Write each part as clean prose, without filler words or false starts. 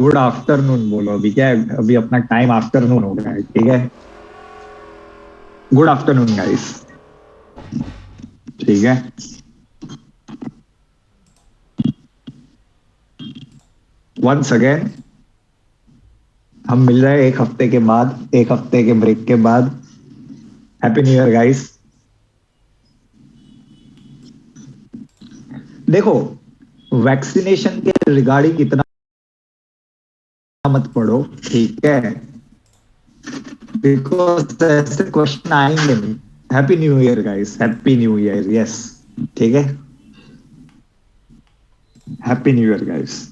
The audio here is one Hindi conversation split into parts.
गुड आफ्टरनून बोलो। अभी क्या है, अभी अपना टाइम आफ्टरनून हो गया है, ठीक है। Good afternoon guys. ठीक है। वंस अगेन हम मिल रहे हैं एक हफ्ते के बाद, एक हफ्ते के ब्रेक के बाद। Happy new year guys. देखो, वैक्सीनेशन के रिगार्डिंग इतना मत पढ़ो, ठीक है, बिकॉज ऐसे क्वेश्चन आएंगे नहीं। Happy new year guys, happy new year, yes. ठीक है, happy new year guys.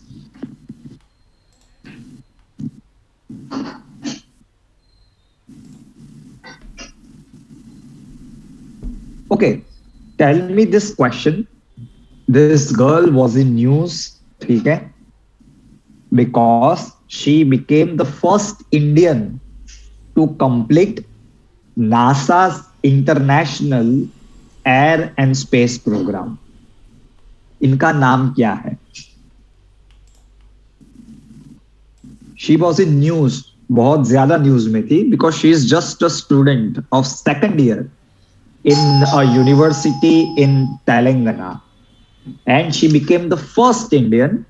Okay, tell me this question. This girl was in news, ठीक है, because she became the first Indian to complete NASA's International Air and Space Program. इनका नाम क्या है? She was in news, बहुत ज्यादा न्यूज में थी, because she is just a student of second year in a university in Telangana, and she became the first Indian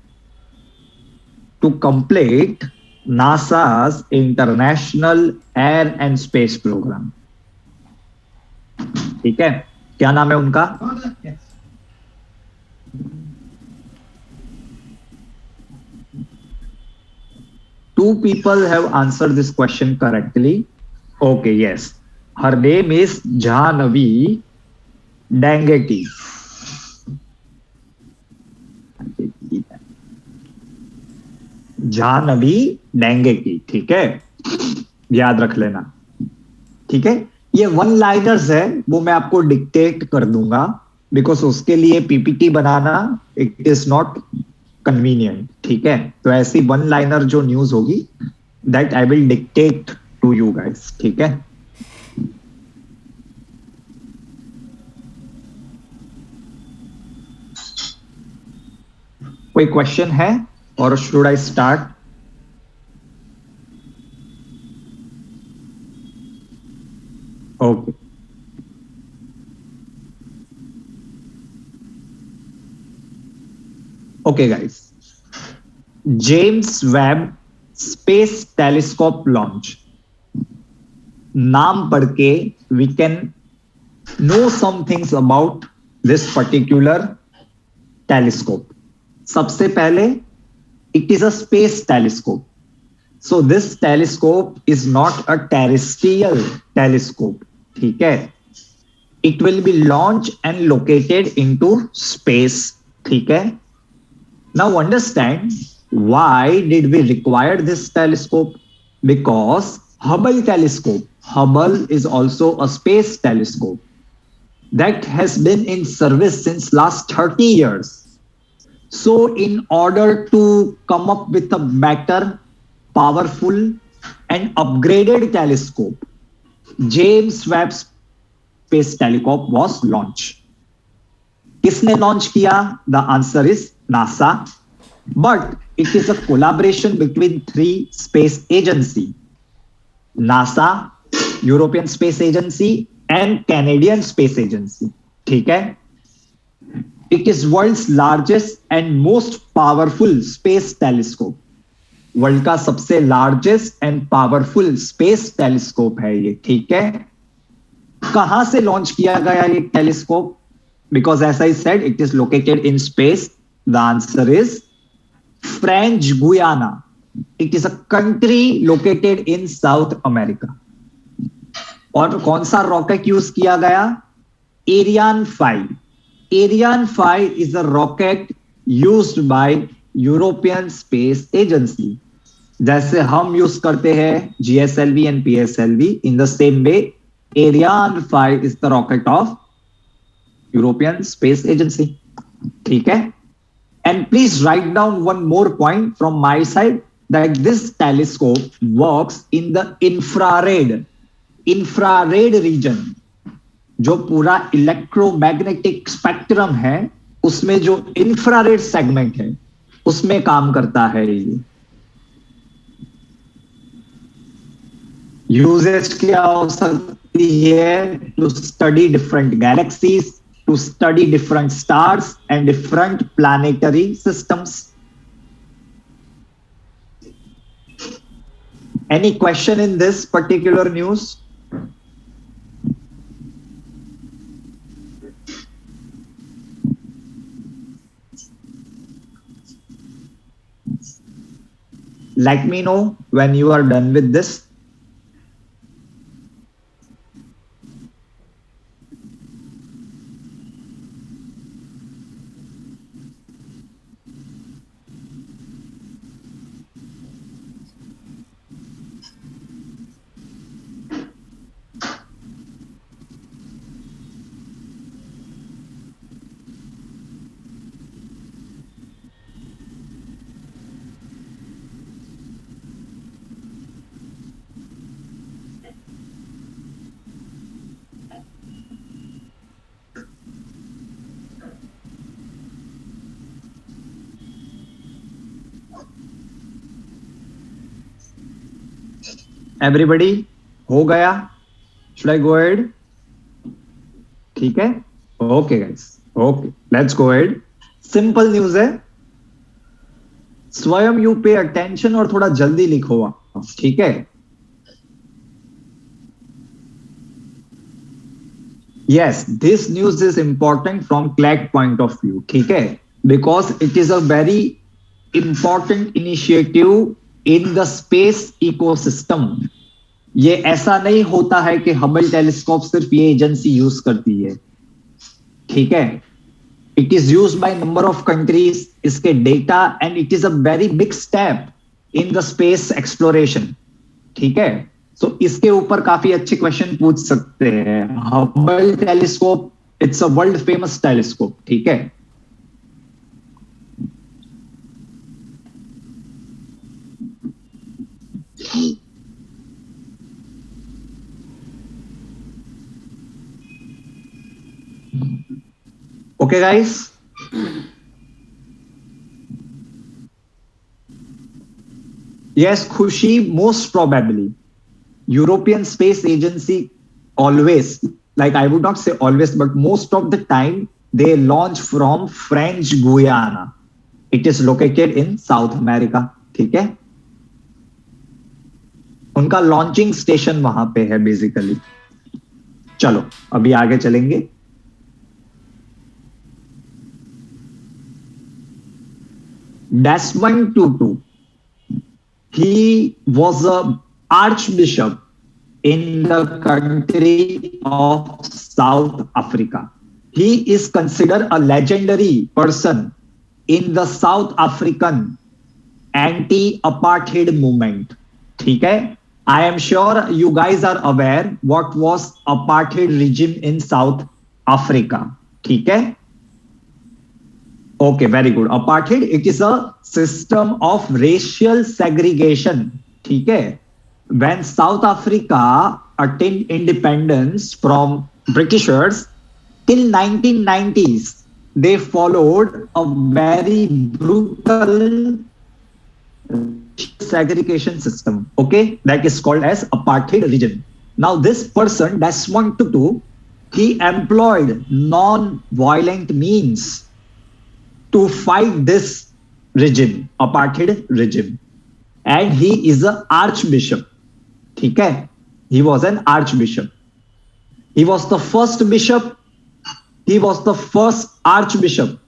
to complete NASA's International Air and Space Program. ठीक है, क्या नाम है उनका? Two people have answered this question correctly. Okay, yes. Her name is Jahnavi Dangeti. Jahnavi डेंगे की, ठीक है, याद रख लेना। ठीक है, ये वन लाइनर्स है, वो मैं आपको डिक्टेट कर दूंगा, बिकॉज उसके लिए पीपीटी बनाना इट इज नॉट कन्वीनियंट। ठीक है, तो ऐसी वन लाइनर जो न्यूज होगी that I will dictate to you guys. ठीक है, कोई क्वेश्चन है और should I start? Okay, okay guys, James Webb space telescope launch, नाम पढ़ के we can know some things about this particular telescope. सबसे पहले, it is a space telescope, so this telescope is not a terrestrial telescope. ठीक है, it will be launch and located into space. ठीक है, now understand why did we require this telescope? Because Hubble telescope, Hubble is also a space telescope that has been in service since last 30 years. So in order to come up with a better, powerful and upgraded telescope, James Webb Space Telescope was launched. किसने लॉन्च किया? The answer is NASA, but it is a collaboration between three space agency, NASA, European space agency and Canadian space agency. ठीक है, it is world's largest and most powerful space telescope, world का सबसे largest and powerful space telescope है ये। ठीक है, कहां से लॉन्च किया गया ये telescope? Because as I said, it is located in space. The answer is French Guiana. It is a country located in South America. और कौन सा रॉकेट यूज किया गया? Ariane 5. Ariane 5 is a rocket used by European Space Agency. जैसे हम यूज करते हैं GSLV and PSLV, in the same way Ariane 5 is the rocket of European Space Agency. ठीक है, and please write down one more point from my side, that this telescope works in the infrared region. जो पूरा इलेक्ट्रोमैग्नेटिक स्पेक्ट्रम है उसमें जो इंफ्रारेड सेगमेंट है उसमें काम करता है ये। यूजेज क्या हो सकती है? To study different galaxies, to study different stars and different planetary systems. Any question in this particular news? Let me know when you are done with this. Everybody, हो गया? Should I go ahead? ठीक है? Okay guys. Okay, let's go ahead. Simple news है. स्वयं यू पे अटेंशन और थोड़ा जल्दी लिखो आप, ठीक है? Yes, this news is important from CLAT point of view, ठीक है? Because it is a very important initiative in the space ecosystem. ये ऐसा नहीं होता है कि हबल टेलीस्कोप सिर्फ ये एजेंसी यूज करती है, ठीक है? It is use by number of countries, इसके data, and it is a very big step in the space exploration, ठीक है? सो इसके ऊपर काफी अच्छे क्वेश्चन पूछ सकते हैं. Hubble telescope, it's a world famous telescope, ठीक है? Okay, guys. Yes, Khushi, most probably. European Space Agency always, like I would not say always, but most of the time, they launch from French Guiana. It is located in South America. ठीक है? उनका लॉन्चिंग स्टेशन वहां पे है बेसिकली. चलो अभी आगे चलेंगे. Desmond Tutu, he was a archbishop in the country of South Africa. He is considered a legendary person in the South African anti-apartheid movement. ठीक है? I am sure you guys are aware what was apartheid regime in South Africa. ठीक है? Okay, very good. Apartheid, it is a system of racial segregation. ठीक है? When South Africa attained independence from Britishers till 1990s, they followed a very brutal segregation system. Okay, that is called as apartheid regime. Now, this person, Desmond Tutu, he employed non-violent means to fight this regime, apartheid regime, and he is an archbishop. ठीक है? He was an archbishop. He was the first bishop. He was the first archbishop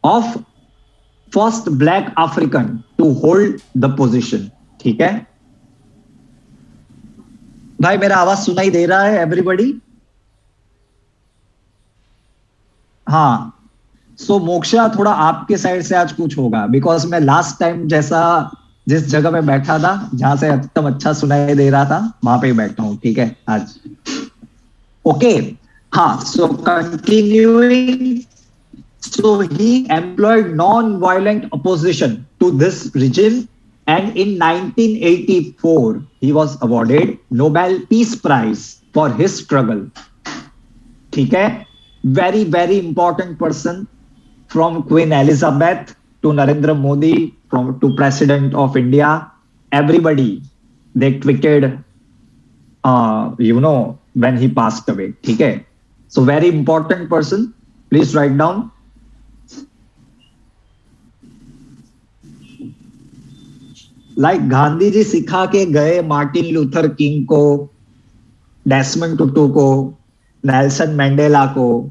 of first black African to hold the position. ठीक है? भाई मेरा आवाज सुनाई दे रहा है everybody? हाँ. सो मोक्षा, थोड़ा आपके साइड से आज कुछ होगा, बिकॉज मैं लास्ट टाइम जैसा जिस जगह में बैठा था जहां से एकदम अच्छा सुनाई दे रहा था वहां पे ही बैठा हूं. ठीक है आज? ओके. हाँ, so continuing. So he employed non violent opposition to this regime, and in 1984 he was awarded Nobel Peace Prize for his struggle. ठीक है? Very, very important person. From Queen Elizabeth to Narendra Modi, to President of India, everybody, they tweeted when he passed away. ठीक है, so very important person, please write down. Like Gandhi ji सिखा के गए मार्टिन लूथर किंग को, डेस्मंड टुटू को, नेल्सन मंडेला को,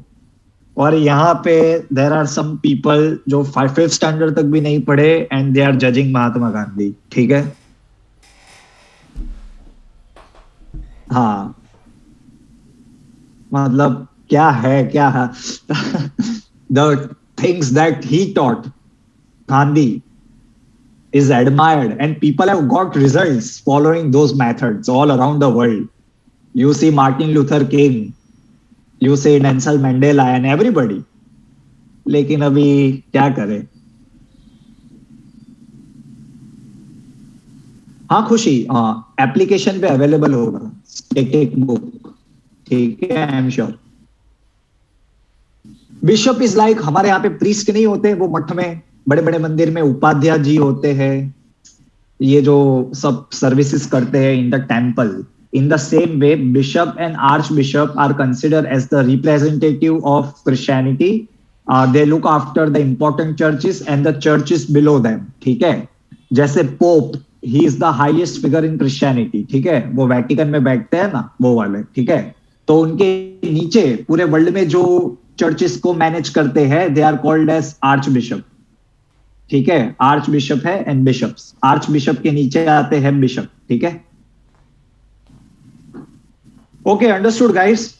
और यहाँ पे देर आर सम पीपल जो 5th स्टैंडर्ड तक भी नहीं पढ़े and they are judging Mahatma Gandhi. ठीक है, हाँ, मतलब क्या है the things that he taught, Gandhi is admired and people have got results following those methods all around the world. You see Martin Luther King, you see Nelson Mandela and everybody. लेकिन अभी क्या करें. हाँ खुशी, एप्लीकेशन पे अवेलेबल होगा एक बुक. ठीक है, I am sure. Bishop is like, हमारे यहाँ पे प्रीस्ट नहीं होते, वो मठ में बड़े बड़े मंदिर में उपाध्याय जी होते हैं, ये जो सब सर्विसेज करते हैं in the temple. In the same way bishop and archbishop are considered as the representative of Christianity. They look after the important churches and the churches below them. ठीक है, जैसे pope, he is the highest figure in Christianity. ठीक है, वो वेटिकन में बैठते हैं ना, वो वाले. ठीक है, तो उनके नीचे पूरे वर्ल्ड में जो चर्चेस को मैनेज करते हैं, they are called as archbishop. ठीक है, आर्च बिशप है एंड बिशप्स. आर्च बिशप के नीचे आते हैं बिशप. ठीक है, ओके, अंडरस्टूड गाइस.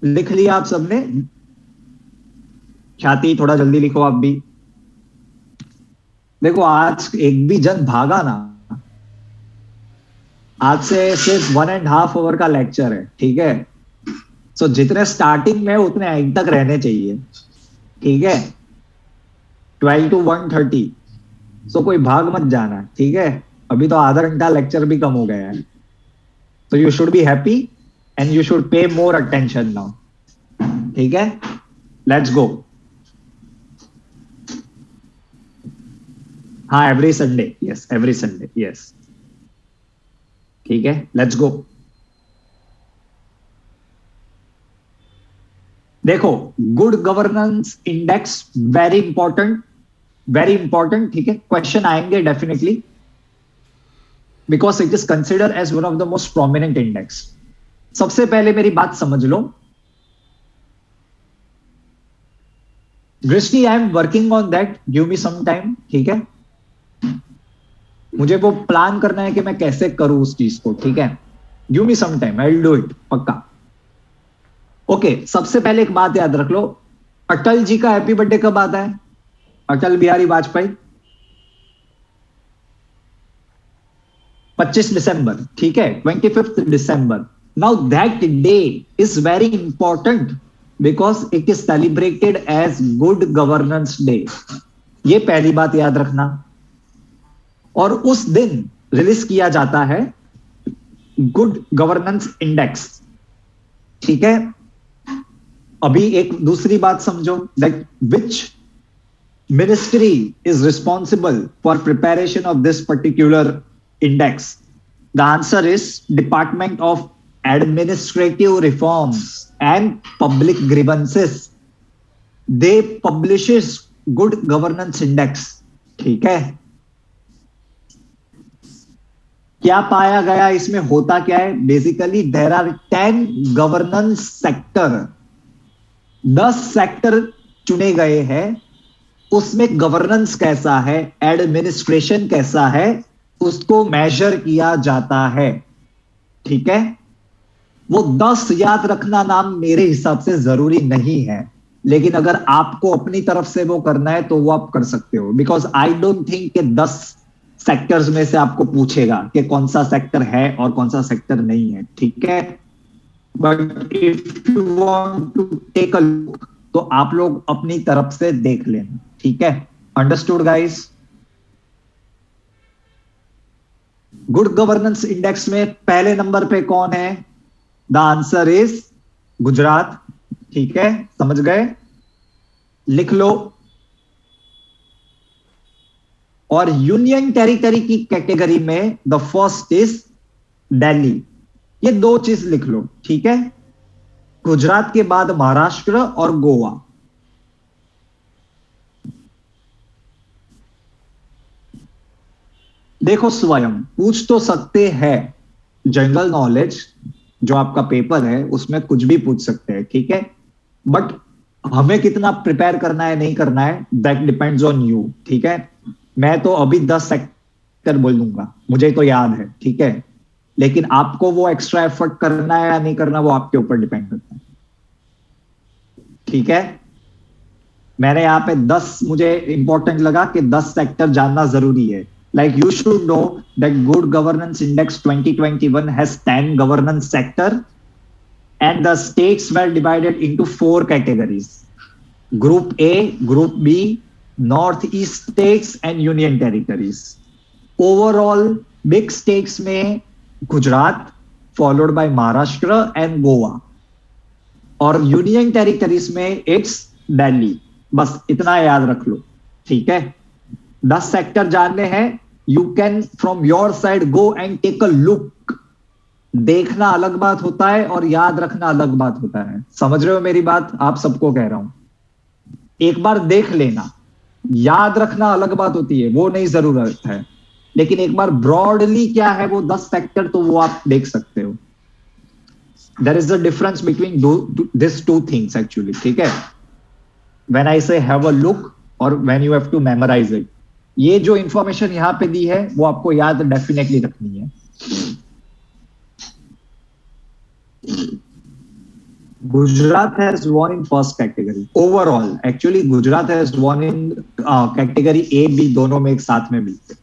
लिख लिया आप सबने? ख्याति थोड़ा जल्दी लिखो आप भी. देखो आज एक भी जन भागा ना, आज से सिर्फ 1.5 आवर का लेक्चर है. ठीक है, सो जितने स्टार्टिंग में उतने एंड तक रहने चाहिए. ठीक है, 12 to 1:30. सो कोई भाग मत जाना. ठीक है, अभी तो आधा घंटा लेक्चर भी कम हो गया है. तो you should be happy and you should pay more attention now. ठीक है, लेट्स गो. हाँ, every Sunday. Yes, every Sunday. Yes, ठीक है, लेट्स गो. देखो, good governance index very important, very important. ठीक है, क्वेश्चन आएंगे definitely, because it is consider as one of the most prominent index. सबसे पहले मेरी बात समझ लो, Drishti, I am working on that, give me some time. ठीक है, मुझे वो प्लान करना है कि मैं कैसे करूं उस चीज को. ठीक है, give me some time, I will do it, पक्का. ओके, सबसे पहले एक बात याद रख लो, अटल जी का हैप्पी बर्थडे कब आता है? अटल बिहारी वाजपेयी 25 दिसंबर. ठीक है, 25 दिसंबर. Now that day is very important because it is celebrated as good governance day. ये पहली बात याद रखना. और उस दिन रिलीज किया जाता है गुड गवर्नेंस इंडेक्स. ठीक है, अभी एक दूसरी बात समझो, that which ministry is responsible for preparation of this particular index? The answer is department of administrative reforms and public grievances. They publishes good governance index. ठीक है, क्या पाया गया इसमें, होता क्या है? Basically there are 10 governance sector. 10 sector चुने गए हैं, उसमें गवर्नेंस कैसा है, एडमिनिस्ट्रेशन कैसा है, उसको मेजर किया जाता है. ठीक है, वो 10 याद रखना नाम मेरे हिसाब से जरूरी नहीं है, लेकिन अगर आपको अपनी तरफ से वो करना है तो वो आप कर सकते हो. बिकॉज आई डोंट थिंक कि 10 सेक्टर्स में से आपको पूछेगा कि कौन सा सेक्टर है और कौन सा सेक्टर नहीं है. ठीक है, but if you want to take a look तो आप लोग अपनी तरफ से देख लेना. ठीक है, understood guys? Good governance index में पहले नंबर पे कौन है? The answer is Gujarat. ठीक है, समझ गए? लिख लो. और यूनियन टेरिटरी की कैटेगरी में द फर्स्ट इज दिल्ली। ये दो चीज लिख लो, ठीक है। गुजरात के बाद महाराष्ट्र और गोवा। देखो स्वयं पूछ तो सकते हैं, जनरल नॉलेज जो आपका पेपर है उसमें कुछ भी पूछ सकते हैं, ठीक है। बट हमें कितना प्रिपेयर करना है नहीं करना है दैट डिपेंड्स ऑन यू, ठीक है। मैं तो अभी 10 सेक्टर बोल दूंगा, मुझे तो याद है, ठीक है। लेकिन आपको वो एक्स्ट्रा एफर्ट करना है या नहीं करना वो आपके ऊपर डिपेंड करता है, ठीक है। मैंने यहाँ पे 10 मुझे इंपॉर्टेंट लगा कि 10 सेक्टर जानना जरूरी है। Like you should know that good governance index 2021 has 10 governance sector and the states were divided into 4 categories: group A, group B, northeast states and union territories. Overall big states में Gujarat followed by Maharashtra and Goa, और यूनियन टेरिटरीज में इट्स दिल्ली। बस इतना याद रख लो, ठीक है। 10 सेक्टर जानने हैं, you can from your side go and take a look. देखना अलग बात होता है और याद रखना अलग बात होता है, समझ रहे हो मेरी बात? आप सबको कह रहा हूं, एक बार देख लेना, याद रखना अलग बात होती है, वो नहीं जरूरत है। लेकिन एक बार ब्रॉडली क्या है वो 10 सेक्टर तो वो आप देख सकते हो। There is a difference between this two things actually, ठीक है। When I say have a look और when you have to memorise it, ये जो इंफॉर्मेशन यहां पे दी है वो आपको याद डेफिनेटली रखनी है। Gujarat has won in first category overall. Actually, Gujarat has won in category A, B दोनों में एक साथ में मिलते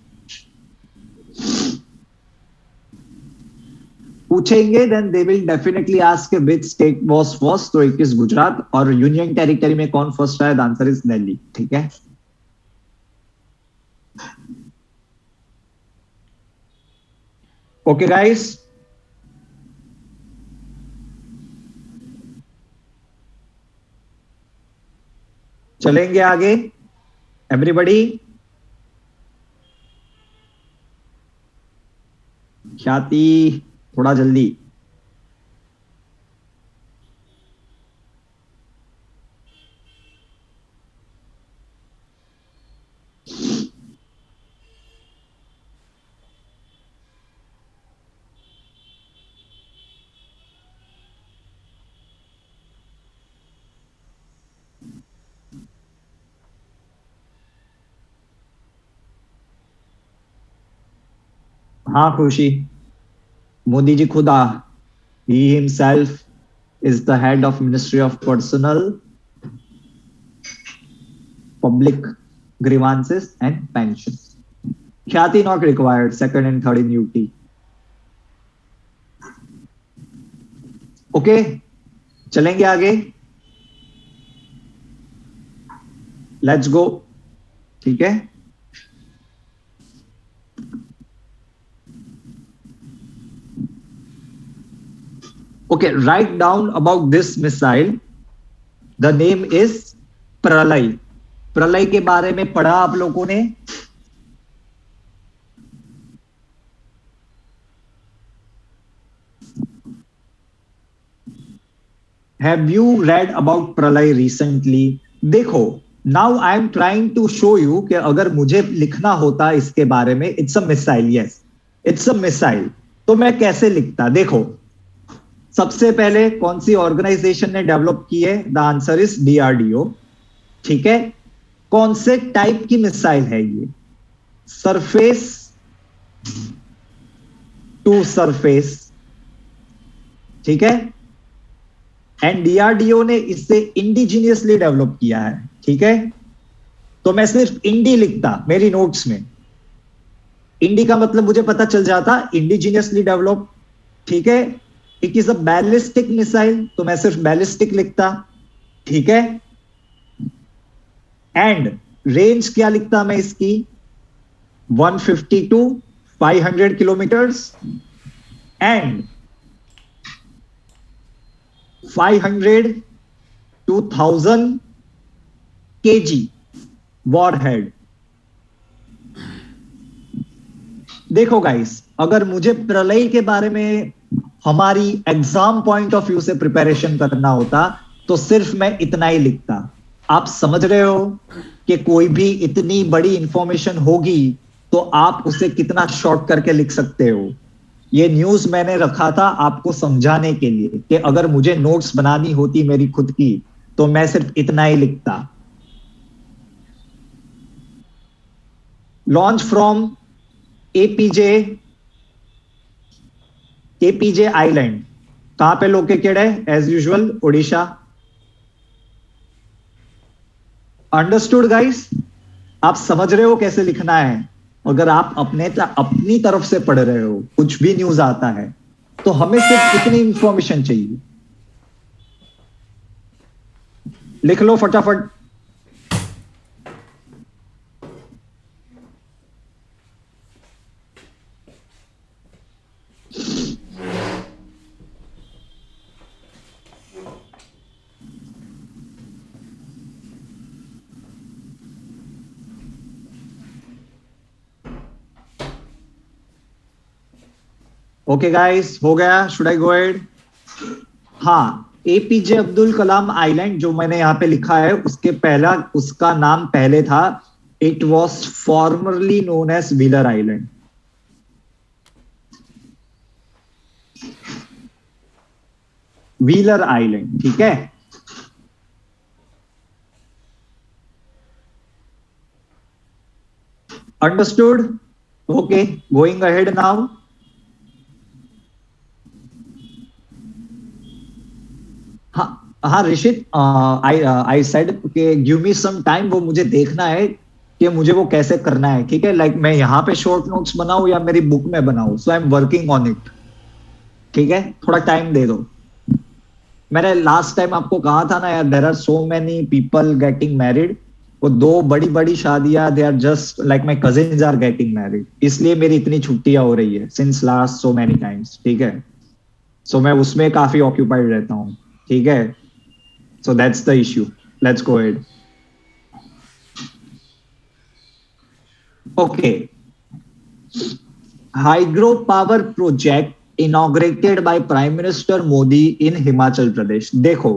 पूछेंगे, then they will definitely ask which state was first. तो it is Gujarat, और यूनियन टेरिटरी में कौन फर्स्ट आया? द आंसर इज दिल्ली, ठीक है। ओके गाइस, चलेंगे आगे एवरीबॉडी। ख्याति थोड़ा जल्दी। हाँ खुशी, मोदी जी खुद he himself is the head of Ministry of Personal, Public Grievances and Pensions. Khyati not required, second and third in UT. Okay चलेंगे आगे, लेट्स गो, ठीक है। Okay, write down about this missile. The name is प्रलय। प्रलय के बारे में पढ़ा आप लोगों ने? Have you read about प्रलय recently? देखो, now I am trying to show you कि अगर मुझे लिखना होता इसके बारे में, it's a missile, yes, it's a missile, तो मैं कैसे लिखता? देखो, सबसे पहले कौन सी ऑर्गेनाइजेशन ने डेवलप की है? द आंसर इज डीआरडीओ, ठीक है। कौन से टाइप की मिसाइल है ये? सरफेस टू सरफेस, ठीक है। एंड डीआरडीओ ने इसे इंडिजीनियसली डेवलप किया है, ठीक है। तो मैं सिर्फ इंडी लिखता मेरी नोट्स में, इंडी का मतलब मुझे पता चल जाता इंडिजीनियसली डेवलप, ठीक है। It is a ballistic missile, तो मैं सिर्फ बैलिस्टिक लिखता, ठीक है। एंड रेंज क्या लिखता मैं इसकी? 150 to 500 kilometres and 500 to 1000 kg warhead, देखो गाइस, अगर मुझे प्रलय के बारे में हमारी एग्जाम पॉइंट ऑफ व्यू से प्रिपरेशन करना होता तो सिर्फ मैं इतना ही लिखता। आप समझ रहे हो कि कोई भी इतनी बड़ी इंफॉर्मेशन होगी तो आप उसे कितना शॉर्ट करके लिख सकते हो। ये न्यूज मैंने रखा था आपको समझाने के लिए कि अगर मुझे नोट्स बनानी होती मेरी खुद की तो मैं सिर्फ इतना ही लिखता। Launch from APJ APJ island, कहां पे लोकेटेड है? As usual Odisha. Understood guys? आप समझ रहे हो कैसे लिखना है? अगर आप अपनी तरफ से पढ़ रहे हो, कुछ भी न्यूज आता है तो हमें सिर्फ इतनी इंफॉर्मेशन चाहिए। लिख लो फटाफट। ओके गाइस, हो गया? Should I go ahead? हाँ, एपीजे अब्दुल कलाम आइलैंड जो मैंने यहाँ पे लिखा है उसके पहला उसका नाम पहले था, it was formerly known as Wheeler island. Wheeler island, ठीक है। Understood? Okay, going ahead now. हाँ हाँ ऋषित, आई आई सेड कि गिव मी सम टाइम, वो मुझे देखना है कि मुझे वो कैसे करना है, ठीक है। लाइक मैं यहाँ पे शॉर्ट नोट्स बनाऊं या मेरी बुक में बनाऊं, so I am working on it, ठीक है। थोड़ा टाइम दे दो। मैंने लास्ट टाइम आपको कहा था ना यार, there are so many people getting married. वो दो बड़ी बड़ी शादियां, they are just like my cousins are getting married, इसलिए मेरी इतनी छुट्टियां हो रही है since last so many times, ठीक है। सो मैं उसमें काफी ऑक्यूपाइड रहता हूँ, ठीक है। So that's the issue. Let's go ahead. Okay, hydro power project inaugurated by prime minister Modi in Himachal Pradesh. देखो,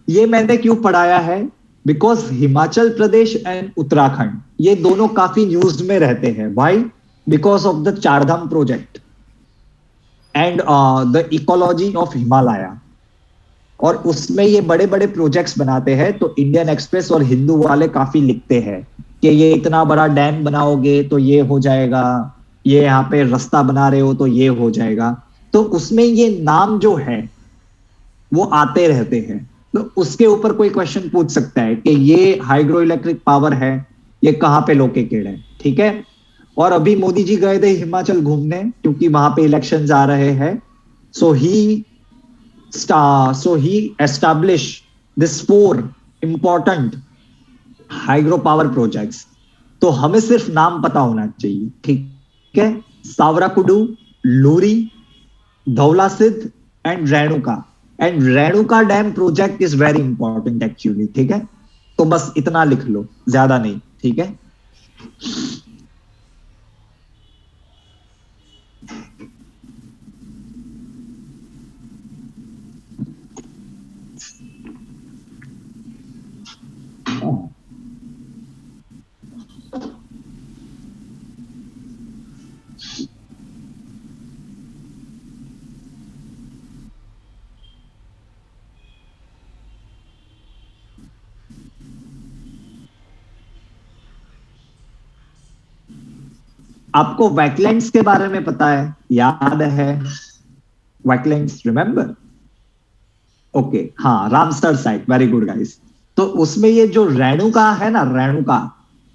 ये मैंने क्यों पढ़ाया है? बिकॉज हिमाचल प्रदेश एंड उत्तराखंड ये दोनों काफी न्यूज में रहते हैं। Why? Because of the Chardham project and the ecology of Himalaya. और उसमें ये बड़े बड़े प्रोजेक्ट्स बनाते हैं, तो इंडियन एक्सप्रेस और हिंदू वाले काफी लिखते हैं कि ये इतना बड़ा डैम बनाओगे तो ये हो जाएगा, ये यहाँ पे रास्ता बना रहे हो तो ये हो जाएगा। तो उसमें ये नाम जो है वो आते रहते हैं। तो उसके ऊपर कोई क्वेश्चन पूछ सकता है कि ये हाइड्रो इलेक्ट्रिक पावर है, ये कहाँ पे लोकेटेड है, ठीक है। और अभी मोदी जी गए थे हिमाचल घूमने क्योंकि वहां पे इलेक्शंस आ रहे हैं। सो ही so he established this 4 important hydro power projects. तो हमें सिर्फ नाम पता होना चाहिए, ठीक है। सावराकुडू, लूरी, धौला सिद्ध and Renuka. And Renuka dam project is very important actually, ठीक है। तो बस इतना लिख लो, ज्यादा नहीं, ठीक है। आपको वेटलैंड्स के बारे में पता है, याद है? Wetlands, remember? ओके, हाँ, Ramsar site, very good guys. तो उसमें ये जो रेणुका है ना, रेणुका,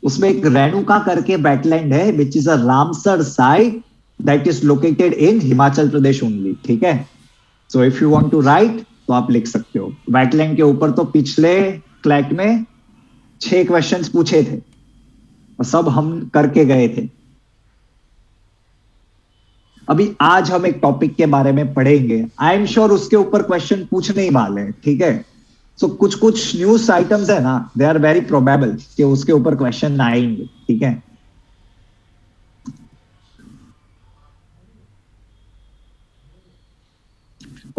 उसमें एक रेणुका करके वेटलैंड है which is a Ramsar site that is located in Himachal Pradesh only, ठीक है। So if you want to write तो आप लिख सकते हो। वेटलैंड के ऊपर तो पिछले क्लैट में 6 क्वेश्चंस पूछे थे और सब हम करके गए थे। अभी आज हम एक टॉपिक के बारे में पढ़ेंगे, आई एम श्योर उसके ऊपर क्वेश्चन पूछने ही वाले हैं, ठीक है। सो कुछ कुछ न्यूज आइटम्स है ना, दे आर वेरी प्रोबेबल कि उसके ऊपर क्वेश्चन आएंगे, ठीक है।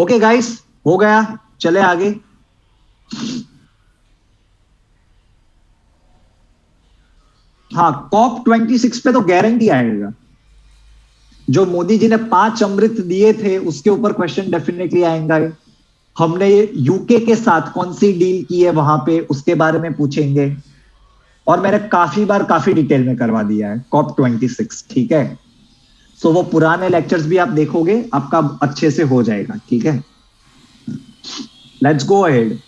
ओके गाइस, हो गया, चले आगे। हाँ, COP26 पे तो गारंटी आएगा। जो मोदी जी ने 5 अमृत दिए थे उसके ऊपर क्वेश्चन डेफिनेटली आएगा। हमने यूके के साथ कौन सी डील की है वहां पे, उसके बारे में पूछेंगे। और मैंने काफी बार काफी डिटेल में करवा दिया है COP26, ठीक है। सो वो पुराने लेक्चर्स भी आप देखोगे, आपका अच्छे से हो जाएगा, ठीक है। Let's go ahead.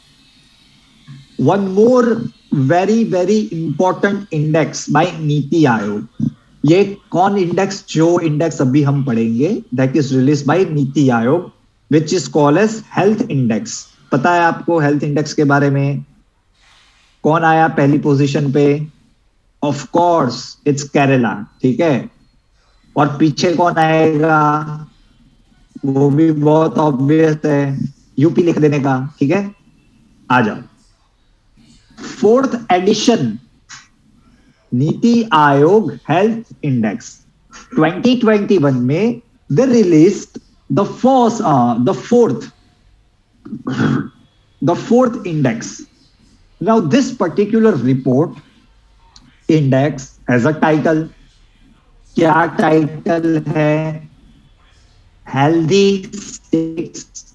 One more very very important index bye NITI आयोग। ये कौन इंडेक्स, जो इंडेक्स अभी हम पढ़ेंगे, that is release by NITI Aayog, which is called as health index. पता है आपको हेल्थ इंडेक्स के बारे में? कौन आया पहली पोजीशन पे? ऑफ कोर्स इट्स केरला, ठीक है। और पीछे कौन आएगा? वो भी बहुत ऑब्वियस है, यूपी लिख देने का, ठीक है। आ जाओ। Fourth edition NITI Aayog health index 2021 में they release the fourth index. Now this particular report index has a title. क्या टाइटल है? Healthy states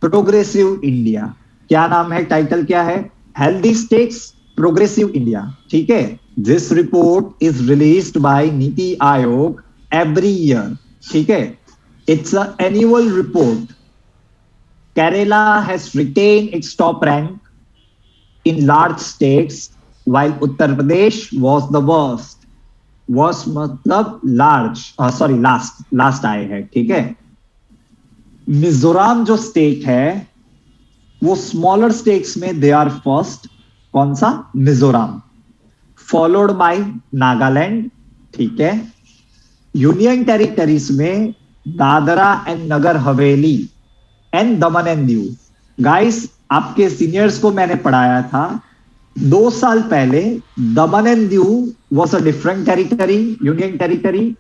progressive India. क्या नाम है, टाइटल क्या है? हेल्दी स्टेट्स प्रोग्रेसिव इंडिया, ठीक है। This report is released by NITI Aayog every year, ठीक है। It's a annual report. Kerala has retain its top rank in large states while Uttar Pradesh was the worst. Worst मतलब लार्ज, सॉरी लास्ट आए है, ठीक है। मिजोरम जो स्टेट है वो स्मॉलर स्टेट्स में दे आर फर्स्ट। कौन सा? मिजोरम। फॉलोड बाय नागालैंड, ठीक है। यूनियन टेरिटरीज में Dadra and Nagar Haveli and Daman and Diu. Guys, आपके सीनियर्स को मैंने पढ़ाया था 2 साल पहले, Daman and Diu was a different territory, union territory,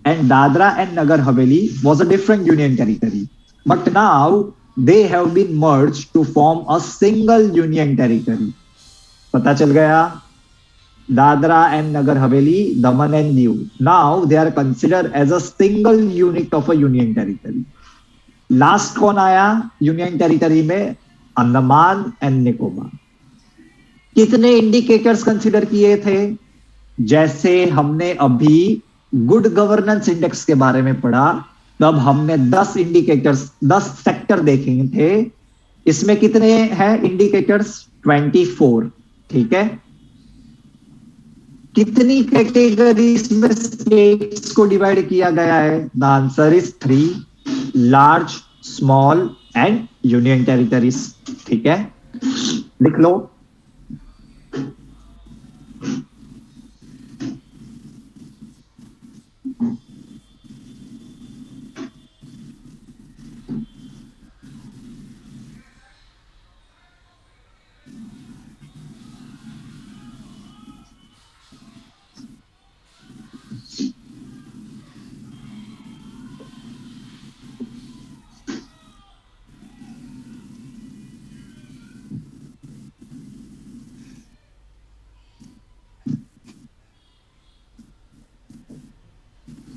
and Dadra and Nagar Haveli was a different union territory. But now they have been merge to form a single union territory. पता चल गया? Dadra and Nagar Haveli, Daman and Diu, now they are considered as a single unit of a union territory. Last कौन आया यूनियन टेरिटरी में? अंडमान एंड निकोबार। कितने इंडिकेटर्स कंसीडर किए थे? जैसे हमने अभी गुड गवर्नेंस इंडेक्स के बारे में पढ़ा, तब हमने 10 इंडिकेटर्स, 10 सेक्टर देखे थे। इसमें कितने हैं इंडिकेटर्स? 24, ठीक है। कितनी कैटेगरीज में स्टेट्स को डिवाइड किया गया है? The answer is 3, large, small and union territories, ठीक है। लिख लो।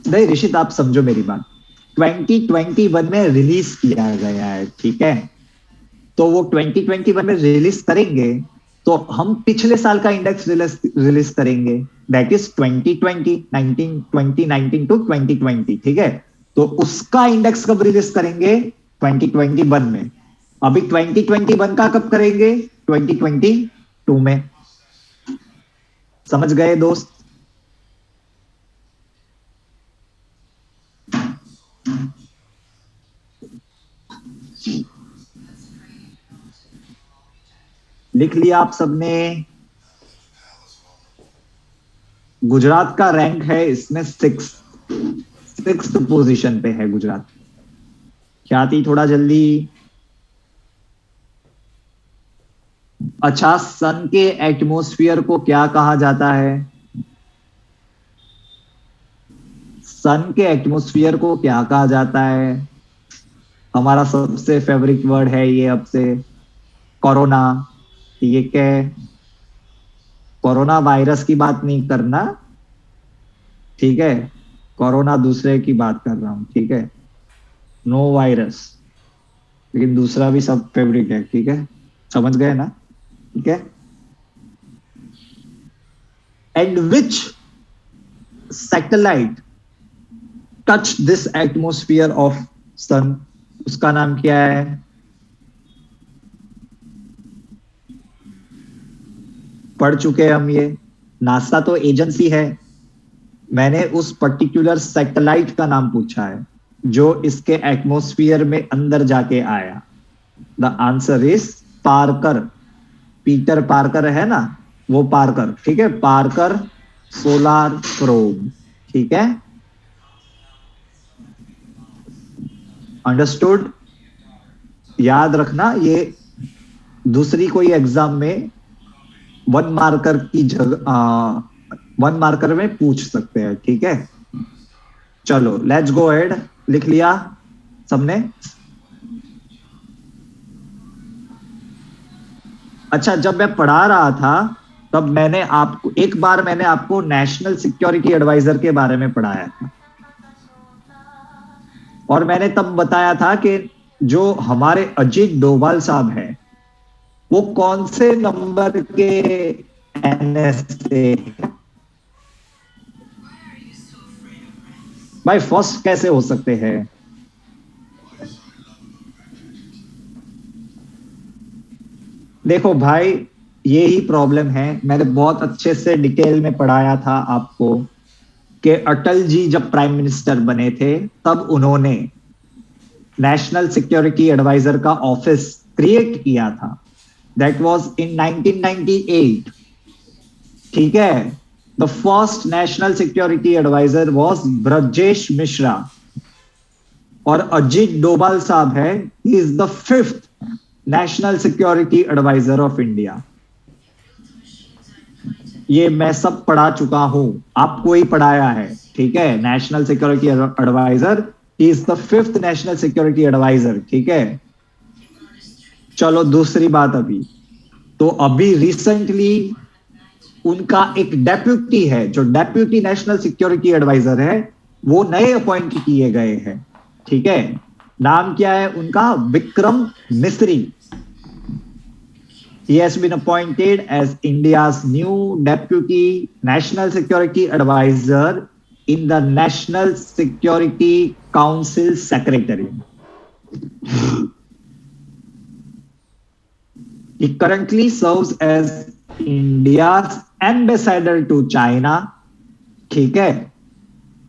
नहीं ऋषित, आप समझो मेरी बात। 2021 में रिलीज किया गया है, ठीक है। तो वो 2021 में रिलीज करेंगे तो हम पिछले साल का इंडेक्स रिलीज करेंगे, दैट इज 2019 टू 2020, ठीक है। तो उसका इंडेक्स कब रिलीज करेंगे? 2021 में। अभी 2021 का कब करेंगे? 2022 में। समझ गए दोस्त? लिख लिया आप सबने? गुजरात का रैंक है इसमें 6th पोजीशन पे है गुजरात। क्या थी, थोड़ा जल्दी। अच्छा, सन के एटमॉस्फेयर को क्या कहा जाता है? सन के एटमॉस्फेयर को क्या कहा जाता है? हमारा सबसे फेवरेट वर्ड है ये अब से, कोरोना। ये क्या है? कोरोना वायरस की बात नहीं करना, ठीक है? कोरोना दूसरे की बात कर रहा हूं, ठीक है? No virus. लेकिन दूसरा भी सब फेवरेट है, ठीक है? समझ गए ना? ठीक है। And which satellite touch this atmosphere of sun, उसका नाम क्या है? पढ़ चुके हैं हम ये। नासा तो एजेंसी है, मैंने उस पर्टिकुलर सैटेलाइट का नाम पूछा है जो इसके एटमॉस्फेयर में अंदर जाके आया। The answer is Parker. Peter Parker है ना, वो पार्कर, ठीक है? पार्कर सोलार प्रोब, ठीक है? अंडरस्टूड? याद रखना ये, दूसरी कोई एग्जाम में वन मार्कर की जगह, वन मार्कर में पूछ सकते हैं, ठीक है? चलो लेट्स गो एड। लिख लिया सबने? अच्छा, जब मैं पढ़ा रहा था तब मैंने आपको एक बार मैंने आपको नेशनल सिक्योरिटी एडवाइजर के बारे में पढ़ाया था, और मैंने तब बताया था कि जो हमारे अजीत डोभाल साहब हैं वो कौन से नंबर के एनएसए? भाई फर्स्ट कैसे हो सकते हैं? देखो भाई, ये ही प्रॉब्लम है। मैंने बहुत अच्छे से डिटेल में पढ़ाया था आपको कि अटल जी जब प्राइम मिनिस्टर बने थे तब उन्होंने नेशनल सिक्योरिटी एडवाइजर का ऑफिस क्रिएट किया था। दैट वाज इन 1998, ठीक है? The first national security advisor was Brajesh Mishra, और अजीत डोभाल साहब है, he is the fifth national security advisor of India. ये मैं सब पढ़ा चुका हूं, आपको ही पढ़ाया है, ठीक है? National security advisor, he is the fifth national security advisor, ठीक है? चलो दूसरी बात, तो अभी रिसेंटली उनका एक डेप्यूटी है, जो डेप्यूटी नेशनल सिक्योरिटी एडवाइजर है, वो नए अपॉइंट किए गए हैं, ठीक है? नाम क्या है उनका? Vikram Misri. He has been appointed as India's new Deputy National Security Advisor in the National Security Council Secretary. He currently serves as India's ambassador to China, ठीक है?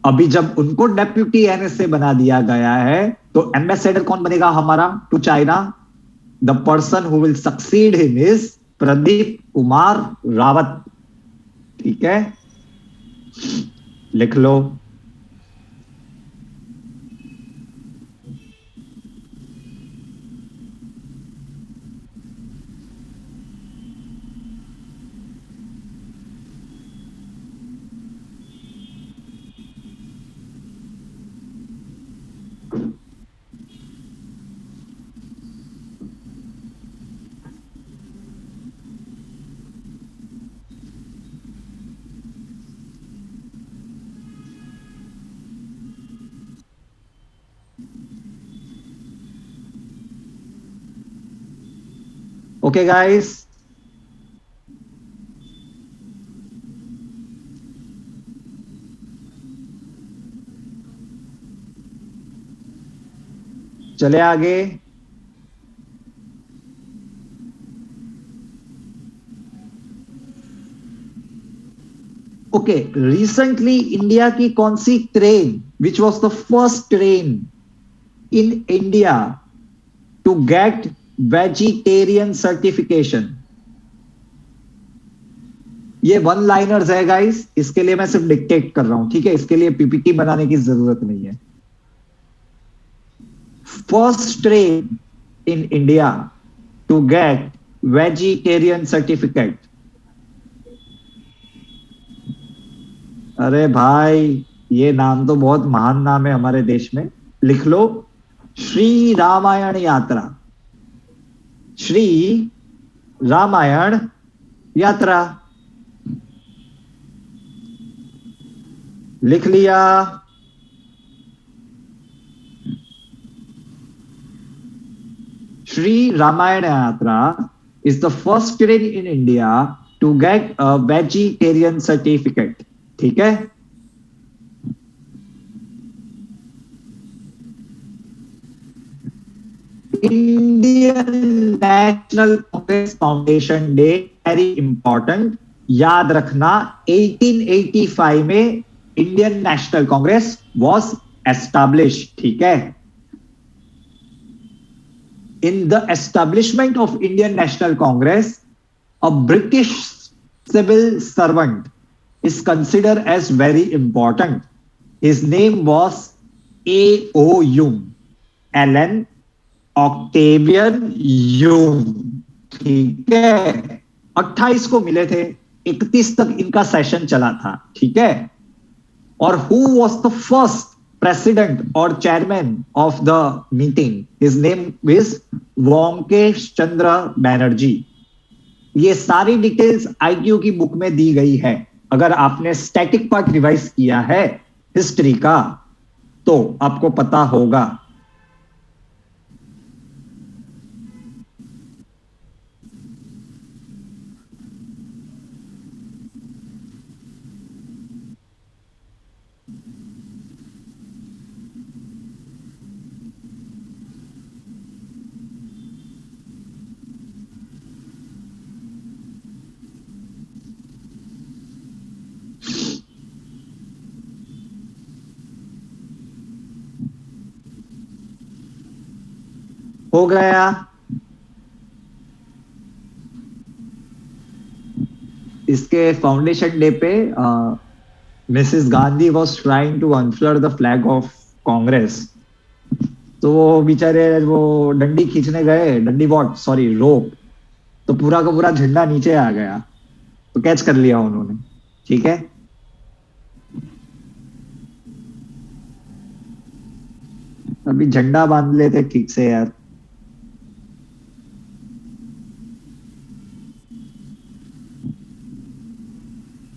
अभी जब उनको डेप्यूटी एनएसए बना दिया गया है तो एम्बेसडर कौन बनेगा हमारा to China? The person who will succeed him is Pradeep Kumar Rawat, ठीक है? लिख लो। Okay, guys. चले आगे। ओके, रिसेंटली इंडिया की कौन सी train, which was the first train in India to get vegetarian certification? ये वन लाइनर्स है गाइस, इसके लिए मैं सिर्फ डिक्टेट कर रहा हूं, ठीक है? इसके लिए पीपीटी बनाने की जरूरत नहीं है। First train in India to get vegetarian certificate. अरे भाई, ये नाम तो बहुत महान नाम है हमारे देश में, लिख लो। श्री रामायण यात्रा, श्री रामायण यात्रा। लिख लिया। श्री रामायण यात्रा is the first train in India to get a vegetarian certificate. ठीक है। Indian national Congress foundation day very important, याद रखना। 1885 में Indian national Congress was establish. ठीक है। In the establishment of Indian National Congress, a British civil servant is considered as very important. His name was A.O. Hume, Alan Octavian Hume। ठीक है। 28 को मिले थे, 31 तक इनका सेशन चला था। ठीक है। और who was the first president or chairman of the meeting? His name is Vankesh Chandra Banerjee। ये सारी डिटेल्स आईक्यू की बुक में दी गई है। अगर आपने स्टैटिक पार्ट रिवाइज किया है हिस्ट्री का तो आपको पता होगा। हो गया। इसके फाउंडेशन डे पे Mrs Gandhi was trying to unfurl the flag of Congress. तो वो बेचारे वो डंडी खींचने गए, डंडी वॉट सॉरी रोप, तो पूरा का पूरा झंडा नीचे आ गया, तो कैच कर लिया उन्होंने। ठीक है। अभी झंडा बांध लेते ठीक से यार।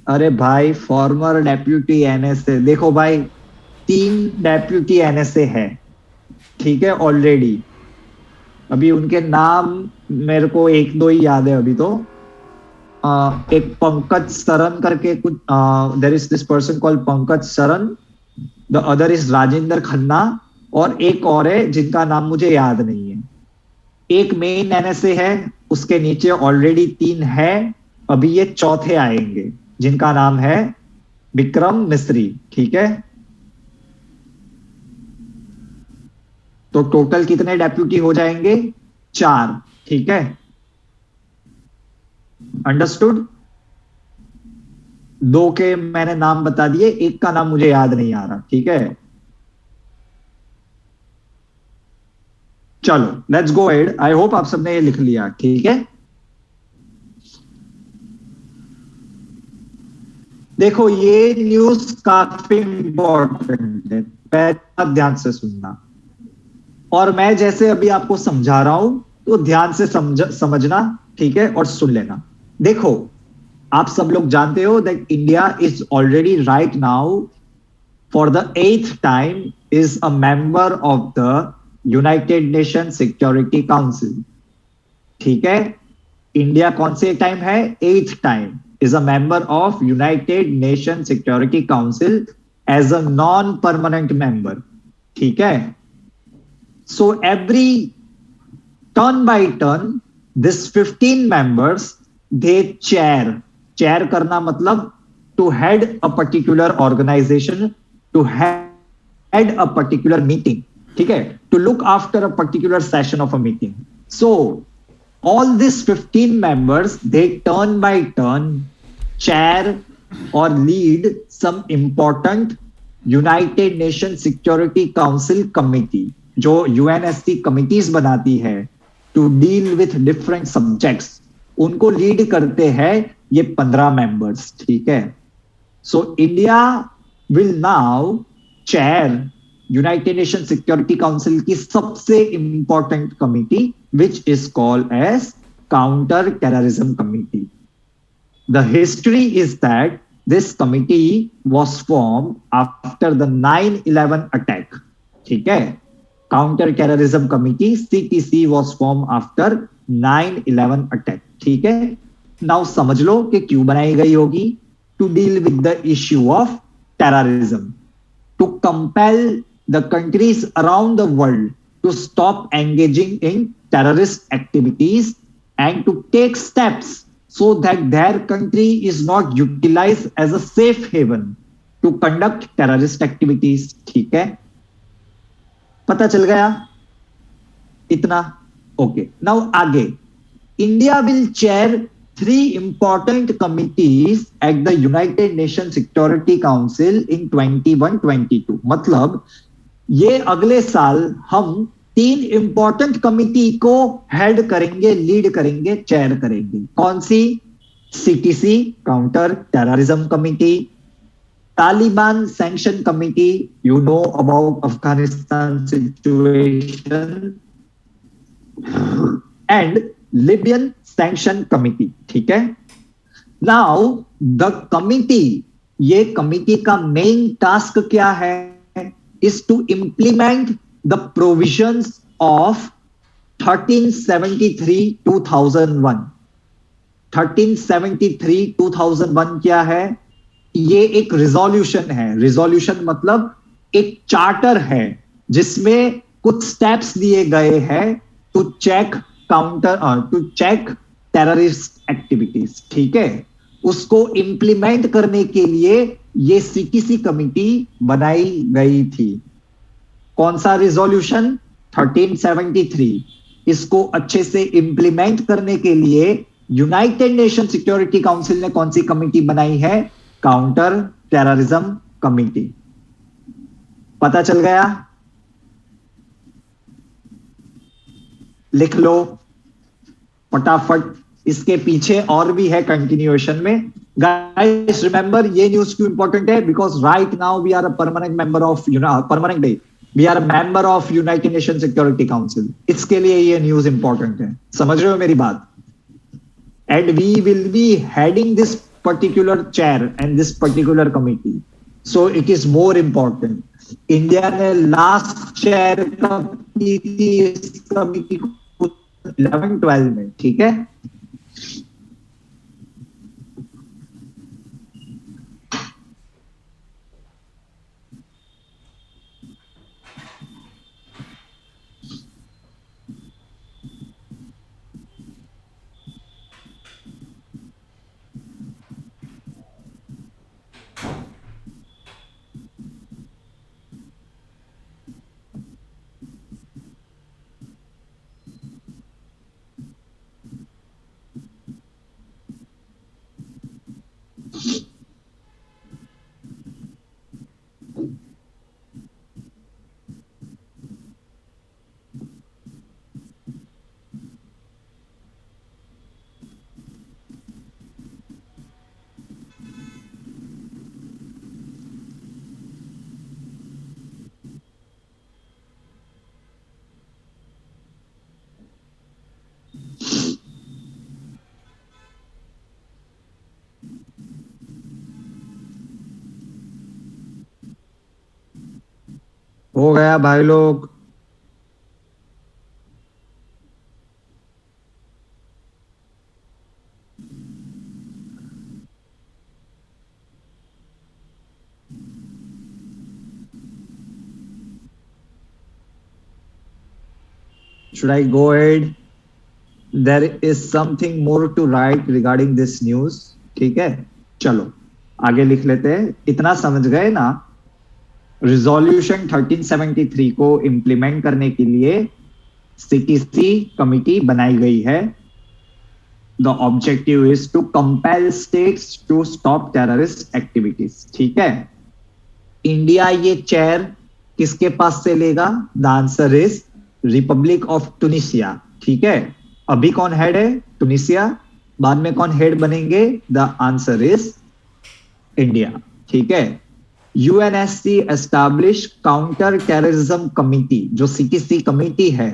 अरे भाई फॉर्मर डेप्यूटी एनएसए, देखो भाई 3 डेप्यूटी एनएसए है। ठीक है ऑलरेडी। अभी उनके नाम मेरे को 1-2 ही याद है अभी तो। एक पंकज सरन करके कुछ, there is this person called Pankaj Saran, the other is Rajendra Khanna, और एक और है जिनका नाम मुझे याद नहीं है। एक मेन एनएसए है, उसके नीचे ऑलरेडी 3 है, अभी ये चौथे आएंगे जिनका नाम है विक्रम मिस्री। ठीक है। तो टोटल कितने डेप्यूटी हो जाएंगे? 4। ठीक है। अंडरस्टूड। 2 के मैंने नाम बता दिए, एक का नाम मुझे याद नहीं आ रहा। ठीक है। चलो let's go ahead. I hope आप सबने ये लिख लिया। ठीक है। देखो ये न्यूज काफी इंपॉर्टेंट है, पहला ध्यान से सुनना। और मैं जैसे अभी आपको समझा रहा हूं तो ध्यान से समझना। ठीक है। और सुन लेना। देखो आप सब लोग जानते हो that India is already right now for the 8th time is a member of the United Nation Security council. ठीक है। इंडिया कौन से टाइम है? 8th time is a member of United Nations Security Council as a non-permanent member. ठीक है। So every turn by turn, this 15 members they chair करना मतलब to head a particular organization, to head a particular meeting. ठीक है। To look after a particular session of a meeting. So all these 15 members they turn by turn chair or lead some important United Nations Security Council committee, जो UNSC committees बनाती है to deal with different subjects, उनको लीड करते हैं ये 15 members। ठीक है। So India will now chair United Nation Security Council की सबसे important committee which is called as counter terrorism committee. The history is that this committee was formed after the 9/11 attack. ठीक है, counter terrorism committee CTC was formed after 9/11 attack. ठीक है, नाउ समझ लो कि क्यों बनाई गई होगी. To deal with the issue of terrorism, to compel the countries around the world to stop engaging in terrorist activities and to take steps so that their country is not utilized as a safe haven to conduct terrorist activities. ठीक है, पता चल गया इतना? ओके, नाउ आगे. India will chair 3 important committees at the United Nations Security Council in 21-22. मतलब ये अगले साल हम 3 इंपॉर्टेंट कमिटी को हेड करेंगे, लीड करेंगे, चेयर करेंगे. कौन सी? CTC counter terrorism committee, Taliban sanction committee, you know about Afghanistan situation, and Libyan sanction committee. ठीक है, नाउ द कमिटी, ये कमिटी का मेन टास्क क्या है? Is to implement the provisions of 1373-2001. 1373-2001 क्या है? ये एक रिजोल्यूशन है. रिजोल्यूशन मतलब एक चार्टर है जिसमें कुछ स्टेप्स दिए गए हैं टू चेक टेररिस्ट एक्टिविटीज. ठीक है, उसको इंप्लीमेंट करने के लिए ये CTC कमिटी बनाई गई थी. कौन सा रिजोल्यूशन? 1373. इसको अच्छे से इंप्लीमेंट करने के लिए यूनाइटेड नेशन सिक्योरिटी काउंसिल ने कौन सी कमिटी बनाई है? Counter terrorism committee. पता चल गया? लिख लो फटाफट. इसके पीछे और भी है कंटिन्यूएशन में. गाइस रिमेंबर, ये न्यूज क्यों इंपॉर्टेंट है? Because right now we are a permanent member of we are member of United Nation Security Council. इसके लिए ये न्यूज इंपॉर्टेंट है. समझ रहे हो मेरी बात? And we will be heading this particular chair and this particular committee, so it is more important. India ने लास्ट चेयर की थी इस कमिटी को 11-12 में. ठीक है, हो गया भाई लोग? Should I go ahead? There is something more to write regarding this news. ठीक है, चलो आगे लिख लेते हैं. इतना समझ गए ना? रिजोल्यूशन 1373 को इंप्लीमेंट करने के लिए CTC कमिटी बनाई गई है. The objective is to compel states to stop terrorist activities. ठीक है, इंडिया ये चेयर किसके पास से लेगा? The answer is republic of Tunisia. ठीक है, अभी कौन हेड है? टूनिसिया. बाद में कौन हेड बनेंगे? The answer is India. ठीक है, UNSC establish counter terrorism committee, जो सीटीसी कमिटी है,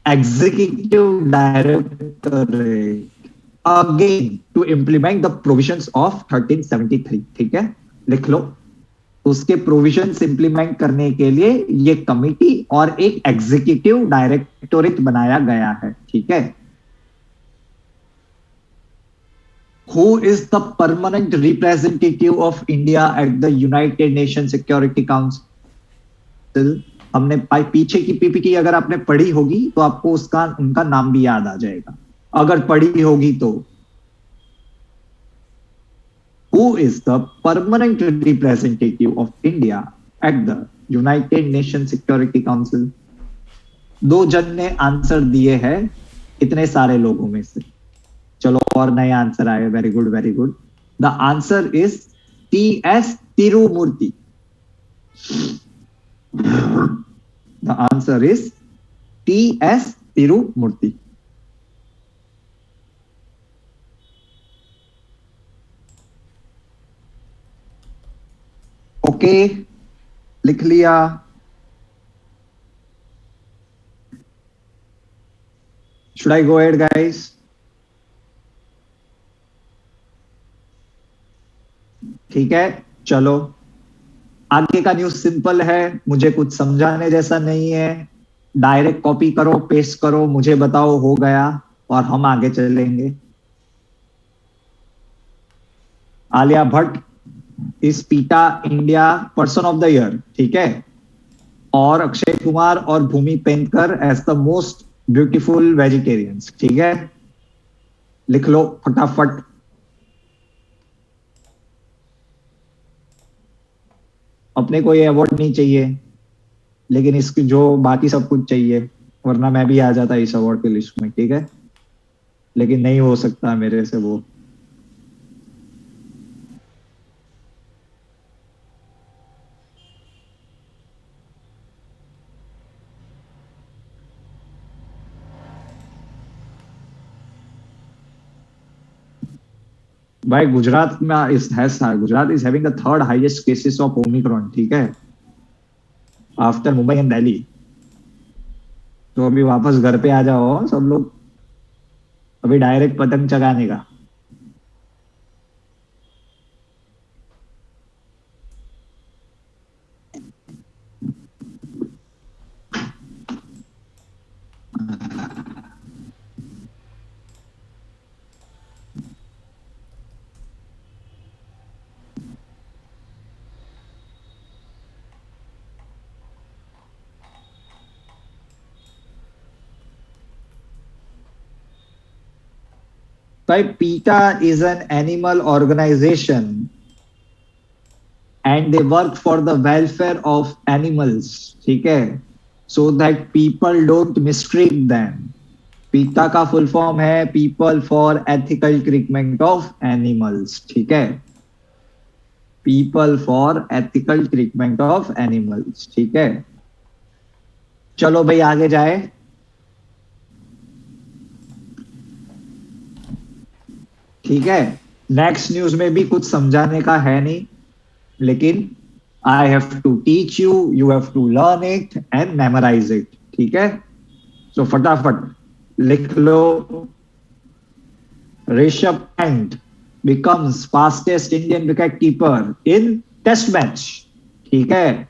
executive directorate, again to implement the provisions of 1373। ठीक है, लिख लो। उसके प्रोविजंस इंप्लीमेंट करने के लिए ये कमिटी और एक एग्जीक्यूटिव डायरेक्टोरेट बनाया गया है। ठीक है। Who is the permanent representative of India at the United Nations Security Council? हमने पीछे की पीपीटी अगर आपने पढ़ी होगी तो आपको उसका उनका नाम भी याद आ जाएगा, अगर पढ़ी होगी तो। Who is the permanent representative of India at the United Nations Security Council? दो जन ने आंसर दिए हैं इतने सारे लोगों में से। चलो और नए आंसर आए। Very good, very good. The answer is T.S.. Tirumurti. The answer is T.S.. Tirumurti. Okay, लिख लिया। Should I go ahead guys? ठीक है, चलो आगे का न्यूज सिंपल है, मुझे कुछ समझाने जैसा नहीं है। डायरेक्ट कॉपी करो, पेस्ट करो, मुझे बताओ हो गया और हम आगे चलेंगे। Alia Bhatt is PETA India person of the year. ठीक है। और अक्षय कुमार और Bhumi Pednekar as the most beautiful vegetarians. ठीक है, लिख लो फटाफट। अपने को ये अवार्ड नहीं चाहिए, लेकिन इसकी जो बाकी सब कुछ चाहिए, वरना मैं भी आ जाता इस अवार्ड की लिस्ट में। ठीक है, लेकिन नहीं हो सकता मेरे से वो। भाई गुजरात में Gujarat is having the third highest cases of Omicron. ठीक है, आफ्टर मुंबई एंड दिल्ली। तो अभी वापस घर पे आ जाओ सब लोग, अभी डायरेक्ट पतंग चगाने का। भाई PETA is an animal organization and they work for the welfare of animals. ठीक है, so that people don't mistreat them. PETA का फुल फॉर्म है people for ethical treatment of animals. ठीक है, people for ethical treatment of animals. ठीक है, चलो भाई आगे जाए। ठीक है, नेक्स्ट न्यूज में भी कुछ समझाने का है नहीं, लेकिन I have to teach you, you have to learn it and memorise it. ठीक है, तो फटाफट लिख लो। Rishabh Pant becomes fastest Indian wicket keeper in test match. ठीक है,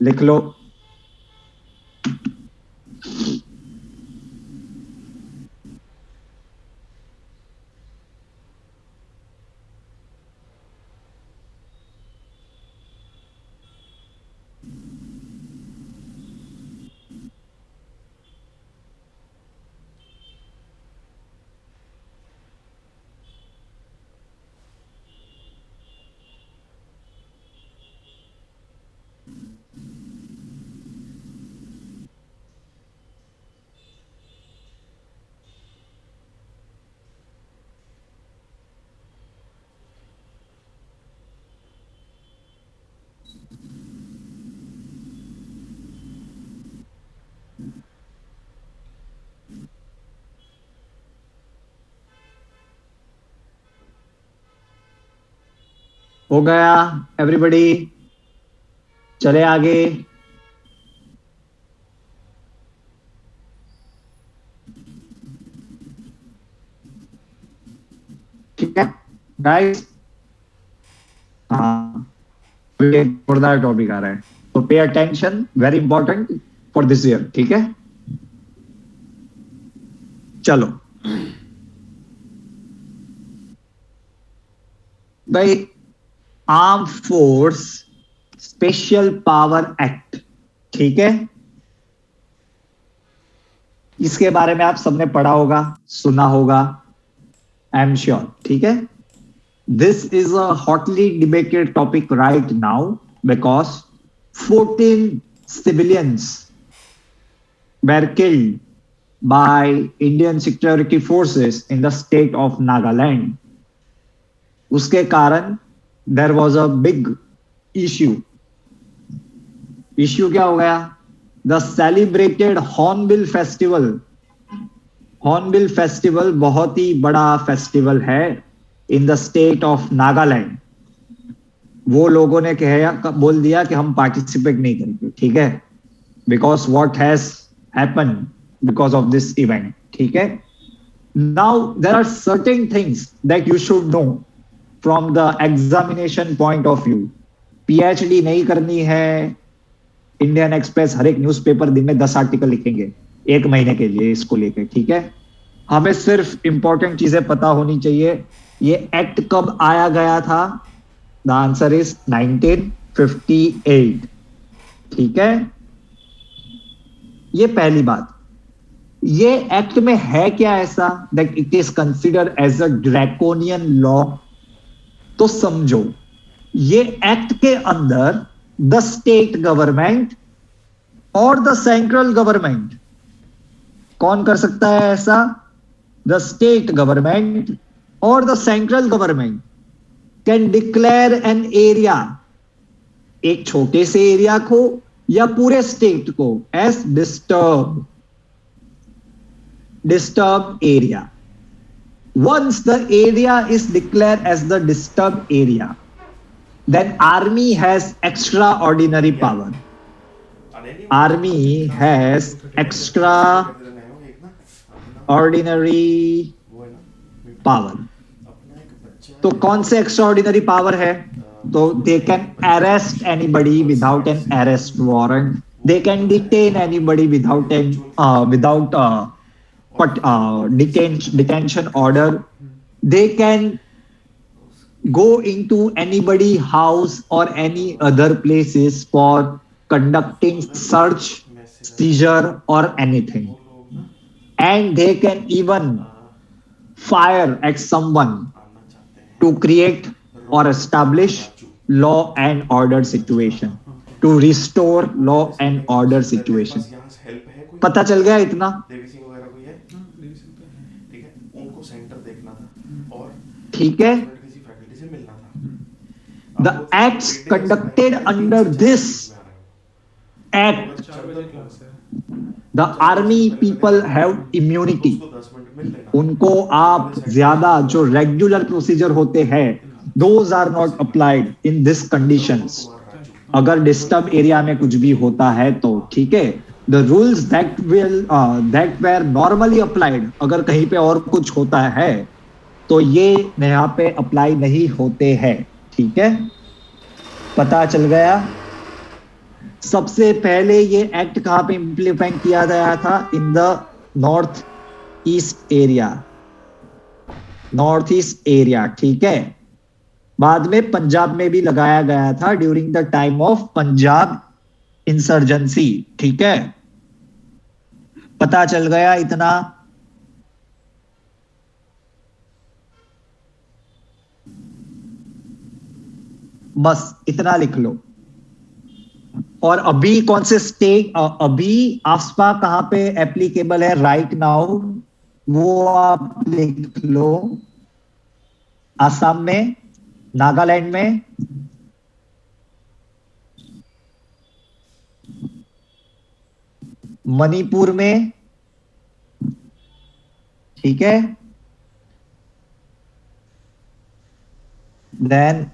लिख लो। हो गया एवरीबॉडी? चले आगे। ठीक है गाइस। हाँ, जोरदार टॉपिक आ रहा है, तो pay attention, very important for this year. ठीक है, चलो भाई, arm force special power act. ठीक है, इसके बारे में आप सबने पढ़ा होगा, सुना होगा, आई एम श्योर। ठीक है, this is a hotly debated topic right now because 14 civilians were killed by Indian security forces in the state of Nagaland. उसके कारण there was a big issue. Issue क्या हो गया? The celebrated hornbill festival. Hornbill festival बहुत ही बड़ा फेस्टिवल है in the state of Nagaland. वो लोगों ने कहा, बोल दिया कि हम पार्टिसिपेट नहीं करेंगे। ठीक है, because what has happen because of this event. ठीक है, now there are certain things that you should know from the examination point of view. PhD नहीं करनी है, इंडियन एक्सप्रेस हर एक न्यूज़पेपर दिन में 10 आर्टिकल लिखेंगे एक महीने के लिए इसको लेके। ठीक है, हमें सिर्फ इंपॉर्टेंट चीजें पता होनी चाहिए। ये एक्ट कब आया गया था? The answer is 1958। ठीक है, ये पहली बात। ये एक्ट में है क्या ऐसा that it is considered as a draconian law? तो समझो, ये एक्ट के अंदर द स्टेट गवर्नमेंट और द सेंट्रल गवर्नमेंट, कौन कर सकता है ऐसा? द स्टेट गवर्नमेंट और the central government can declare an area, एक छोटे से एरिया को या पूरे स्टेट को, as disturb area. Once the area is declared as the disturbed area, then army has extraordinary power. Army has extraordinary power. तो कौन से एक्स्ट्राऑर्डिनरी पावर है? तो they can arrest anybody without an arrest warrant, they can detain anybody without detention order, they can go into anybody house or any other places for conducting search, seizure or anything, and they can even fire at someone to create or establish law and order situation, to restore law and order situation. पता चल गया इतना? ठीक है, the acts conducted under this act, the army people have immunity. उनको आप ज्यादा जो रेगुलर प्रोसीजर होते हैं, those are not applied in this conditions. अगर डिस्टर्ब एरिया में कुछ भी होता है तो ठीक है, the rules that were normally applied, अगर कहीं पे और कुछ होता है तो ये यहाँ पे अप्लाई नहीं होते हैं। ठीक है, पता चल गया? सबसे पहले ये एक्ट कहां पे इंप्लीमेंट किया गया था? In the north east area, north east area. ठीक है, बाद में पंजाब में भी लगाया गया था during the time of Punjab insurgency. ठीक है, पता चल गया इतना? बस इतना लिख लो। और अभी कौन से स्टेट, अभी आफ्सपा कहां पे एप्लीकेबल है राइट नाउ, वो आप लिख लो। असम में, नागालैंड में, मणिपुर में, ठीक है, देन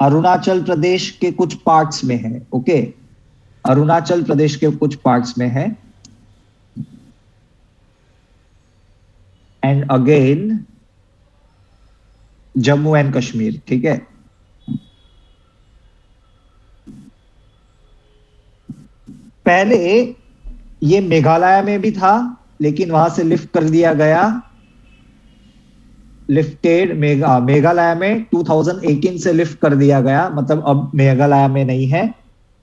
अरुणाचल प्रदेश के कुछ पार्ट्स में है। ओके, अरुणाचल प्रदेश के कुछ पार्ट्स में है, and again Jammu and Kashmir, ठीक है। पहले ये मेघालय में भी था, लेकिन वहां से लिफ्ट कर दिया गया, लिफ्टेड मेघालय में 2018 से लिफ्ट कर दिया गया, मतलब अब मेघालय में नहीं है।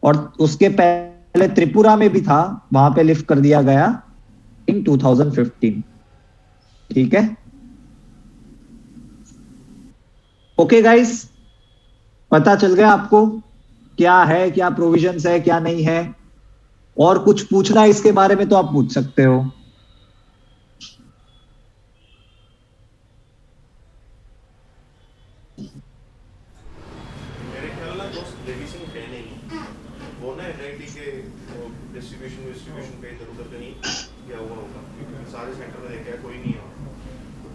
और उसके पहले त्रिपुरा में भी था, वहां पे लिफ्ट कर दिया गया इन 2015, ठीक है। ओके गाइस, पता चल गया आपको क्या है, क्या प्रोविजंस है, क्या नहीं है। और कुछ पूछना है इसके बारे में तो आप पूछ सकते हो। मेरे ख्याल ना दोस्त देवी सिंह है नहीं, वो ना एनआईटी के डिस्ट्रीब्यूशन पे इधर उधर कहीं क्या हुआ होगा, क्योंकि सारे सेंटर में देखा है कोई नहीं है।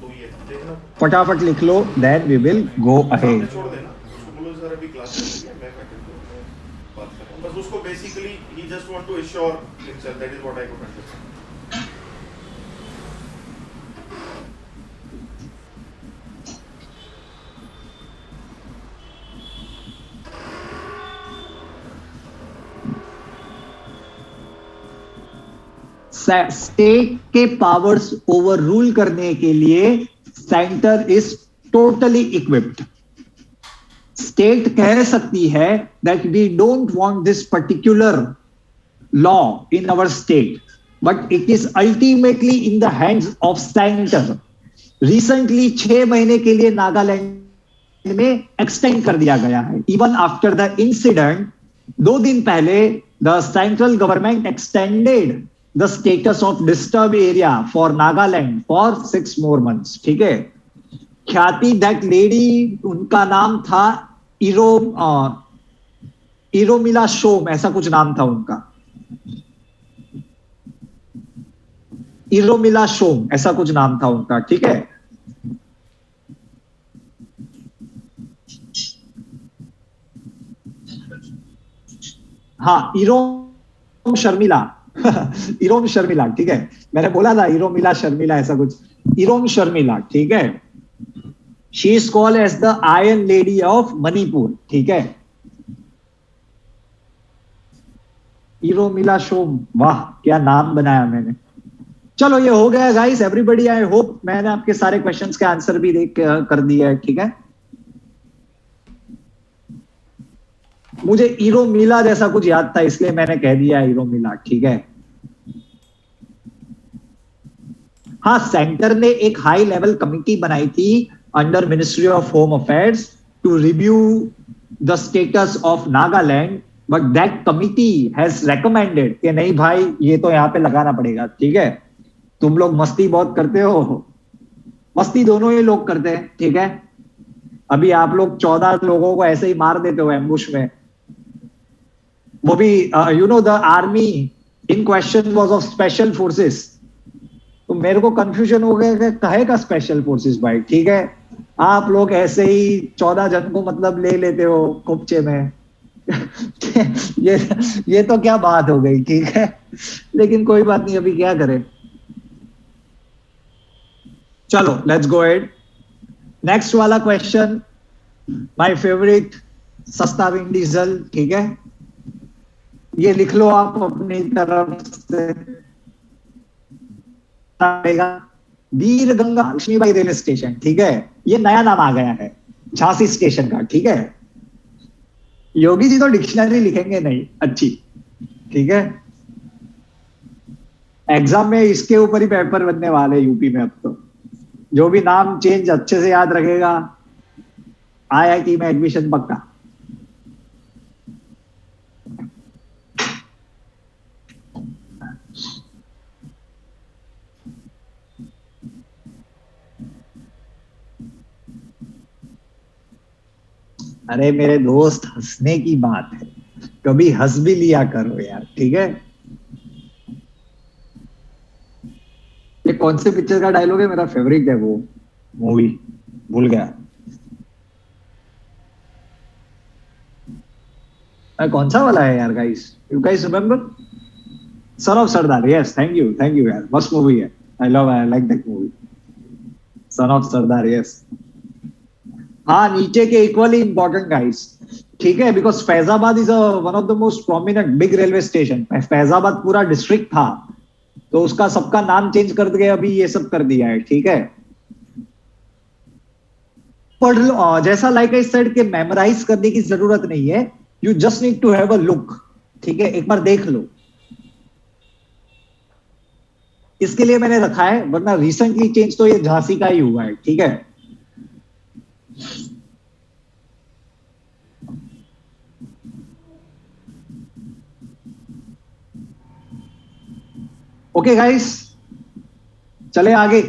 तो ये देखना, फटाफट लिख लो, देन वी विल गो सामने अहेड। छोड़ देना उसको, बोलो सर अभी क्लास चल रही है, मैं फैकल्टी को बात कर रहा हूँ। बस उसको basically he just want to assure himself, that is what I could understand. State के पावर्स ओवर रूल करने के लिए centre is totally equipped. State कह सकती है that we don't want this particular law in our state, but it is ultimately in the hands of centre. Recently 6 महीने के लिए नागालैंड में एक्सटेंड कर दिया गया है, इवन आफ्टर द इंसिडेंट। 2 दिन पहले the central government extended the status of disturb area for Nagaland for 6 more months, ठीक है। ख्याति दैट लेडी, उनका नाम था इरोमिला शोम, ऐसा कुछ नाम था उनका, इरोमिला शोम ऐसा कुछ नाम था उनका, ठीक है। हाँ, इरोम शर्मिला इरोम शर्मिला, ठीक है। मैंने बोला था इरोमिला शर्मिला ऐसा कुछ, इरोम शर्मिला, ठीक है। She is called as the iron lady of Manipur, ठीक है। इरोमिला शोम, वाह क्या नाम बनाया मैंने। चलो ये हो गया गाइस, एवरीबॉडी, आई होप मैंने आपके सारे क्वेश्चंस के आंसर भी देख कर दिया है, ठीक है। मुझे ईरो मिला जैसा कुछ याद था, इसलिए मैंने कह दिया ईरो मिला, ठीक है। हाँ, सेंटर ने एक हाई लेवल कमिटी बनाई थी under ministry of home affairs to review the status of Nagaland, but that committee has recommended कि नहीं भाई ये तो यहाँ पे लगाना पड़ेगा, ठीक है। तुम लोग मस्ती बहुत करते हो, मस्ती दोनों ही लोग करते हैं, ठीक है। अभी आप लोग 14 लोगों को ऐसे ही मार देते हो एम्बुश में, वो भी you know the army in question was of special forces. तो मेरे को कंफ्यूजन हो गया कि कहे का स्पेशल फोर्सेस भाई, ठीक है। आप लोग ऐसे ही 14 जन को मतलब ले लेते हो कुपचे में ये तो क्या बात हो गई, ठीक है। लेकिन कोई बात नहीं, अभी क्या करें। चलो लेट्स गो एड। नेक्स्ट वाला क्वेश्चन, माय फेवरेट, सस्ता विंड डीजल, ठीक है। ये लिख लो आप अपनी तरफ से। वीर गंगा लक्ष्मीबाई रेलवे स्टेशन, ठीक है। ये नया नाम आ गया है झांसी स्टेशन का, ठीक है। योगी जी तो डिक्शनरी लिखेंगे नहीं अच्छी, ठीक है। एग्जाम में इसके ऊपर ही पेपर बनने वाले यूपी में अब तो। जो भी नाम चेंज अच्छे से याद रखेगा, आईआईटी में एडमिशन पक्का। अरे मेरे दोस्त, हंसने की बात है, कभी हंस भी लिया करो यार, ठीक है। ये कौन से पिक्चर का डायलॉग है, मेरा फेवरेट है वो मूवी, भूल गया। कौन सा वाला है यार guys, you guys remember? Son of Sardar, yes, thank you यार, मस्त मूवी है, I like that movie, son of Sardar, yes. हाँ, नीचे के इक्वली इंपॉर्टेंट गाइस, ठीक है, because Faizabad is one of the most prominent big railway station, Faizabad पूरा डिस्ट्रिक्ट था, तो उसका सबका नाम चेंज कर दिया, अभी ये सब कर दिया है, ठीक है। पढ़ लो, जैसा लाइक आई सेड के मेमोराइज करने की जरूरत नहीं है, you just need to have a look, ठीक है, एक बार देख लो, इसके लिए मैंने रखा है, वरना रिसेंटली चेंज तो ये झांसी का ही हुआ है, ठीक है। ओके गाइस, चले आगे।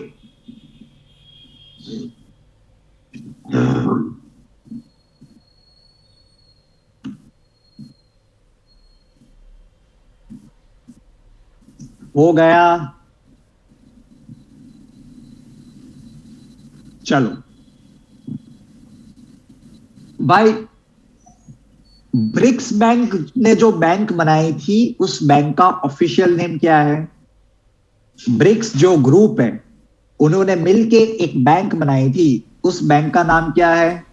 हो गया, चलो भाई, ब्रिक्स बैंक ने जो बैंक बनाई थी, उस बैंक का ऑफिशियल नेम क्या है? ब्रिक्स जो ग्रुप है, उन्होंने मिलके एक बैंक बनाई थी, उस बैंक का नाम क्या है?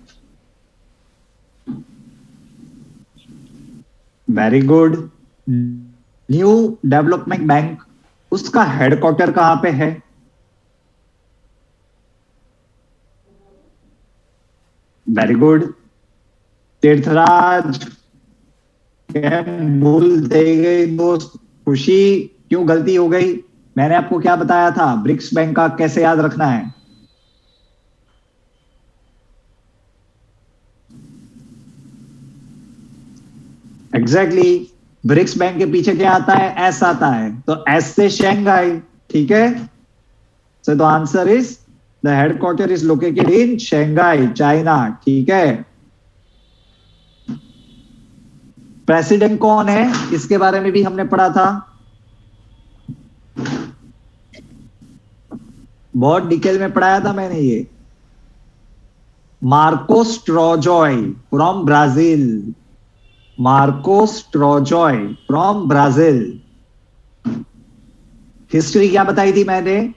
Very good, new development bank, उसका हेडक्वार्टर कहां पे है? वेरी गुड, तीर्थराज, भूल दे गई दोस्त, खुशी, क्यों गलती हो गई? मैंने आपको क्या बताया था, ब्रिक्स बैंक का कैसे याद रखना है? एग्जैक्टली, ब्रिक्स बैंक के पीछे क्या आता है? एस आता है, तो एस से शंघाई, ठीक है। So the answer is, the headquarter is located in Shanghai, China, ठीक है। प्रेसिडेंट कौन है, इसके बारे में भी हमने पढ़ा था, बहुत डिटेल में पढ़ाया था मैंने ये, Marcos Troyjo from Brazil, Marcos Troyjo from Brazil. History क्या बताई थी मैंने?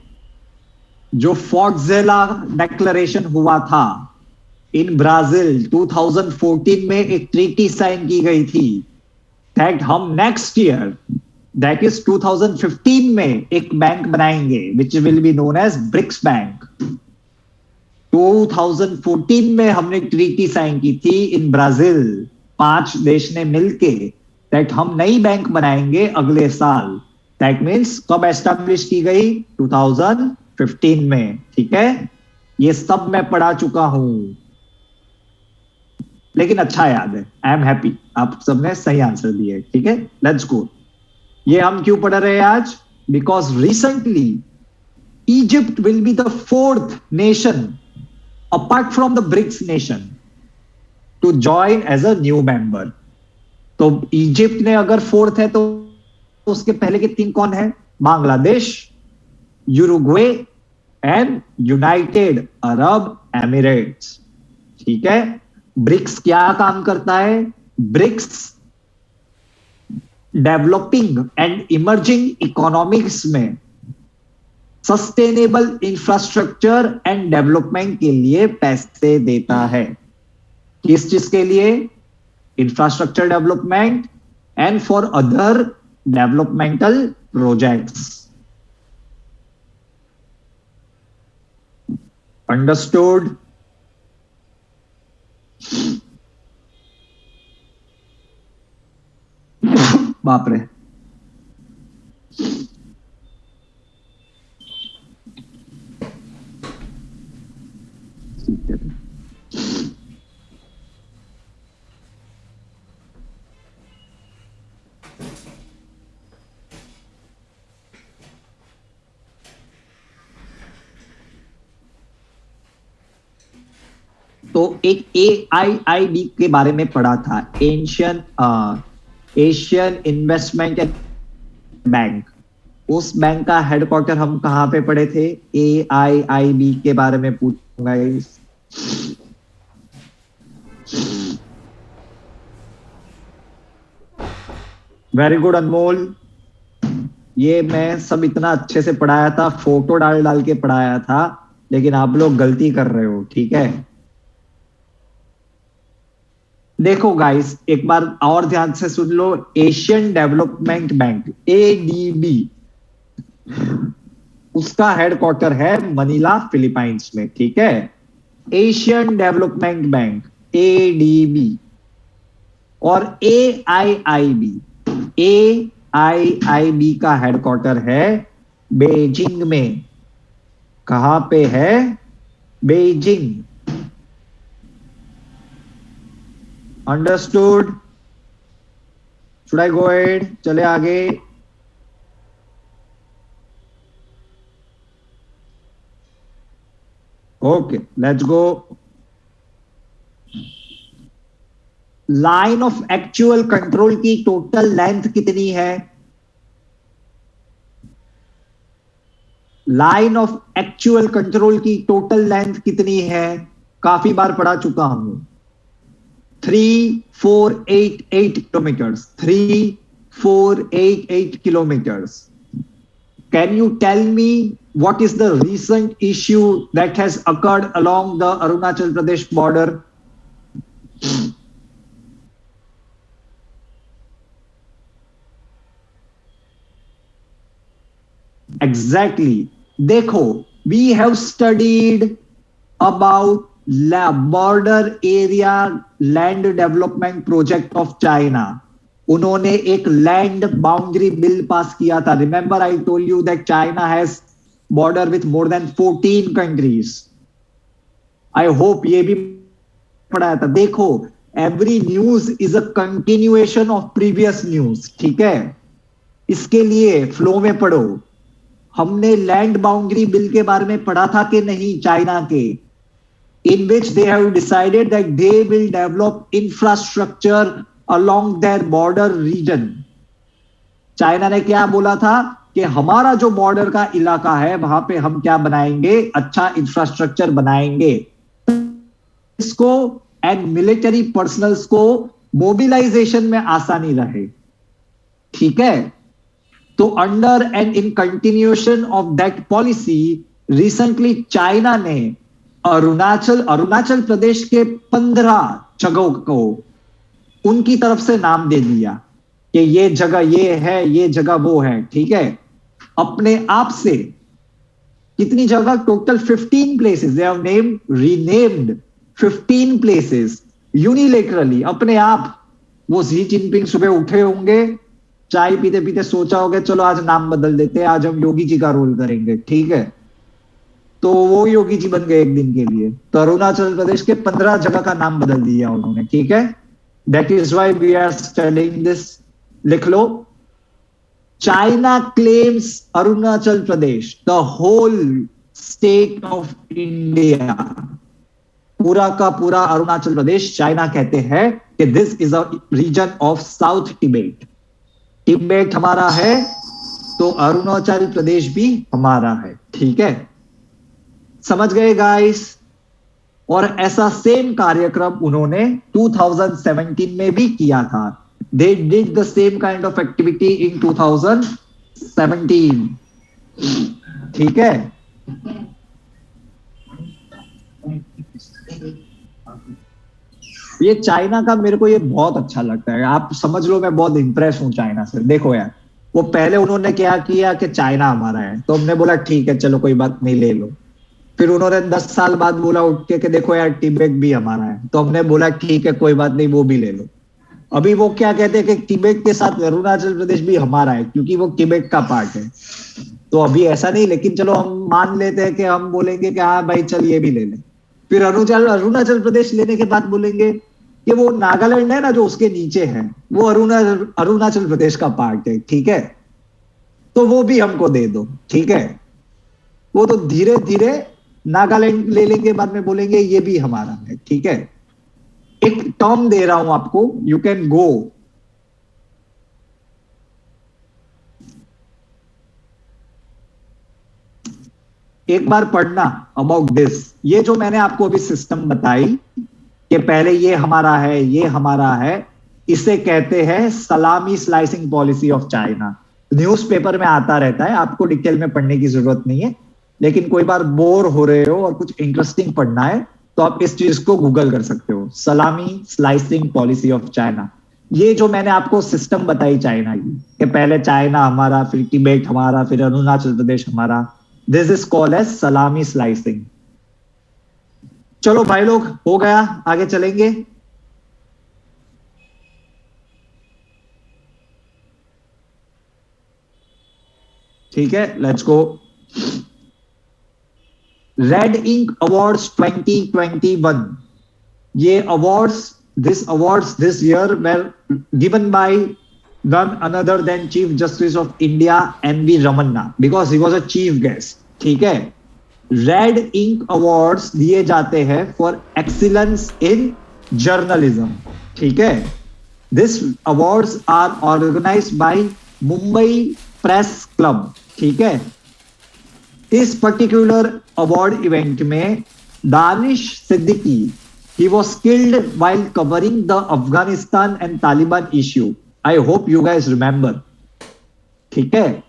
जो फोर्टजेला डिक्लेरेशन हुआ था इन ब्राजील 2014 में, एक ट्रीटी साइन की गई थी, दैट हम नेक्स्ट ईयर, दैट इज 2015 में एक बैंक बनाएंगे which will be known as BRICS bank. 2014 में हमने ट्रीटी साइन की थी इन ब्राजील, 5 देश ने मिलके, दैट हम नई बैंक बनाएंगे अगले साल। दैट मीन्स कब एस्टैब्लिश की गई? 2015 में, ठीक है। ये सब मैं पढ़ा चुका हूं, लेकिन अच्छा याद है, आई एम हैप्पी, आप सबने सही आंसर दिए, ठीक है। लेट्स गो। ये हम क्यों पढ़ रहे हैं आज? Because recently Egypt will be the 4th nation apart from the BRICS nation to join as a new member। तो इजिप्ट ने अगर 4th है, तो उसके पहले के 3 कौन है? Bangladesh, Uruguay and United Arab Emirates, ठीक है। ब्रिक्स क्या काम करता है? BRICS developing and emerging economics में सस्टेनेबल इंफ्रास्ट्रक्चर एंड डेवलपमेंट के लिए पैसे देता है। किस चीज के लिए? Infrastructure development and for other developmental projects. Understood? बाप रे, तो एक AIIB के बारे में पढ़ा था, एशियन इन्वेस्टमेंट बैंक। उस बैंक का हेडक्वार्टर हम कहां पे पढ़े थे? AIIB के बारे में पूछूंगा। वेरी गुड अनमोल। ये मैं सब इतना अच्छे से पढ़ाया था, फोटो डाल डाल के पढ़ाया था, लेकिन आप लोग गलती कर रहे हो, ठीक है। देखो गाइस, एक बार और ध्यान से सुन लो। एशियन डेवलपमेंट बैंक, एडीबी, उसका हेडक्वार्टर है मनीला, फिलीपाइंस में, ठीक है। Asian development bank, ADB. और ए आई आई बी का हेडक्वार्टर है बेजिंग में। कहां पे है? Beijing. Understood? Should I go ahead? चले आगे। Okay, let's go. Line of actual control की टोटल लेंथ कितनी है? लाइन ऑफ एक्चुअल कंट्रोल की टोटल लेंथ कितनी है? काफी बार पढ़ा चुका हूं। 3488 kilometres, 3488 kilometers. Can you tell me what is the recent issue that has occurred along the Arunachal Pradesh border? Exactly. देखो, we have studied about border area land development project of China. उन्होंने एक लैंड बाउंड्री बिल पास किया था। Remember I told you that China has border with more than 14 countries. I hope ये भी पढ़ाया था। देखो, every news is a continuation of previous news, ठीक है। इसके लिए फ्लो में पढ़ो। हमने लैंड बाउंड्री बिल के बारे में पढ़ा था कि नहीं, चाइना के, in which they have decided that they will develop infrastructure along their border region. China ने क्या बोला था कि हमारा जो बॉर्डर का इलाका है वहां पे हम क्या बनाएंगे? अच्छा इंफ्रास्ट्रक्चर बनाएंगे। इसको एंड मिलिट्री पर्सनल्स को मोबिलाइजेशन में आसानी रहे, ठीक है। तो under and in continuation of that policy, recently China ने अरुणाचल प्रदेश के 15 जगहों को उनकी तरफ से नाम दे दिया कि ये जगह ये है, ये जगह वो है, ठीक है। अपने आप से कितनी जगह? Total 15 places they have named, renamed 15 places unilaterally, अपने आप। वो शी जिनपिंग सुबह उठे होंगे, चाय पीते पीते सोचा होगा चलो आज नाम बदल देते हैं, आज हम योगी जी का रोल करेंगे, ठीक है। तो वो योगी जी बन गए एक दिन के लिए। तो अरुणाचल प्रदेश के 15 जगह का नाम बदल दिया उन्होंने, ठीक है। That is why we are studying this. लिख लो, China claims Arunachal Pradesh, the whole state of India, पूरा का पूरा अरुणाचल प्रदेश चाइना कहते हैं कि this is a region of south Tibet. Tibet हमारा है तो अरुणाचल प्रदेश भी हमारा है, ठीक है। समझ गए गाइस? और ऐसा सेम कार्यक्रम उन्होंने 2017 में भी किया था। They did the same kind of activity in 2017, ठीक है। ये चाइना का मेरे को ये बहुत अच्छा लगता है। आप समझ लो, मैं बहुत इंप्रेस हूं चाइना से। देखो यार, वो पहले उन्होंने क्या किया कि चाइना हमारा है, तो हमने बोला ठीक है चलो कोई बात नहीं, ले लो। फिर उन्होंने 10 साल बाद बोला उठ के कि देखो यार तिब्बत भी हमारा है, तो हमने बोला ठीक है कोई बात नहीं, वो भी ले लो। अभी वो क्या कहते हैं कि तिब्बत के साथ अरुणाचल प्रदेश भी हमारा है क्योंकि वो तिब्बत का पार्ट है। तो अभी ऐसा नहीं, लेकिन चलो हम मान लेते हैं कि हम बोलेंगे कि हाँ भाई चल ये भी ले लें। फिर अरुणाचल प्रदेश लेने के बाद बोलेंगे कि वो नागालैंड है ना जो उसके नीचे है, वो अरुणाचल प्रदेश का पार्ट है, ठीक है। तो वो भी हमको दे दो, ठीक है। वो तो धीरे धीरे नागालैंड ले लेंगे, बाद में बोलेंगे ये भी हमारा है, ठीक है। एक टर्म दे रहा हूं आपको, यू कैन गो। एक बार पढ़ना अबाउट दिस। ये जो मैंने आपको अभी सिस्टम बताई कि पहले ये हमारा है, ये हमारा है, इसे कहते हैं सलामी slicing policy of China. Newspaper में आता रहता है, आपको डिटेल में पढ़ने की जरूरत नहीं है, लेकिन कोई बार बोर हो रहे हो और कुछ इंटरेस्टिंग पढ़ना है तो आप इस चीज को गूगल कर सकते हो, सलामी स्लाइसिंग पॉलिसी ऑफ चाइना। ये जो मैंने आपको सिस्टम बताई चाइना की, कि पहले चाइना हमारा, फिर तिब्बत हमारा, फिर अरुणाचल प्रदेश हमारा, this is called as salami slicing. चलो भाई लोग, हो गया, आगे चलेंगे। ठीक है, let's go. Red ink awards 2021, ये awards, this year were given by none other than Chief Justice of India NV Ramanna, because he was a chief guest। ठीक है, रेड इंक अवार्ड्स दिए जाते हैं फॉर एक्सीलेंस इन जर्नलिज्म। ठीक है, this awards are organised by Mumbai press club. ठीक है, इस पर्टिकुलर अवार्ड इवेंट में Danish Siddiqui, he was killed while covering the Afghanistan and Taliban issue. I hope you guys remember. ठीक है,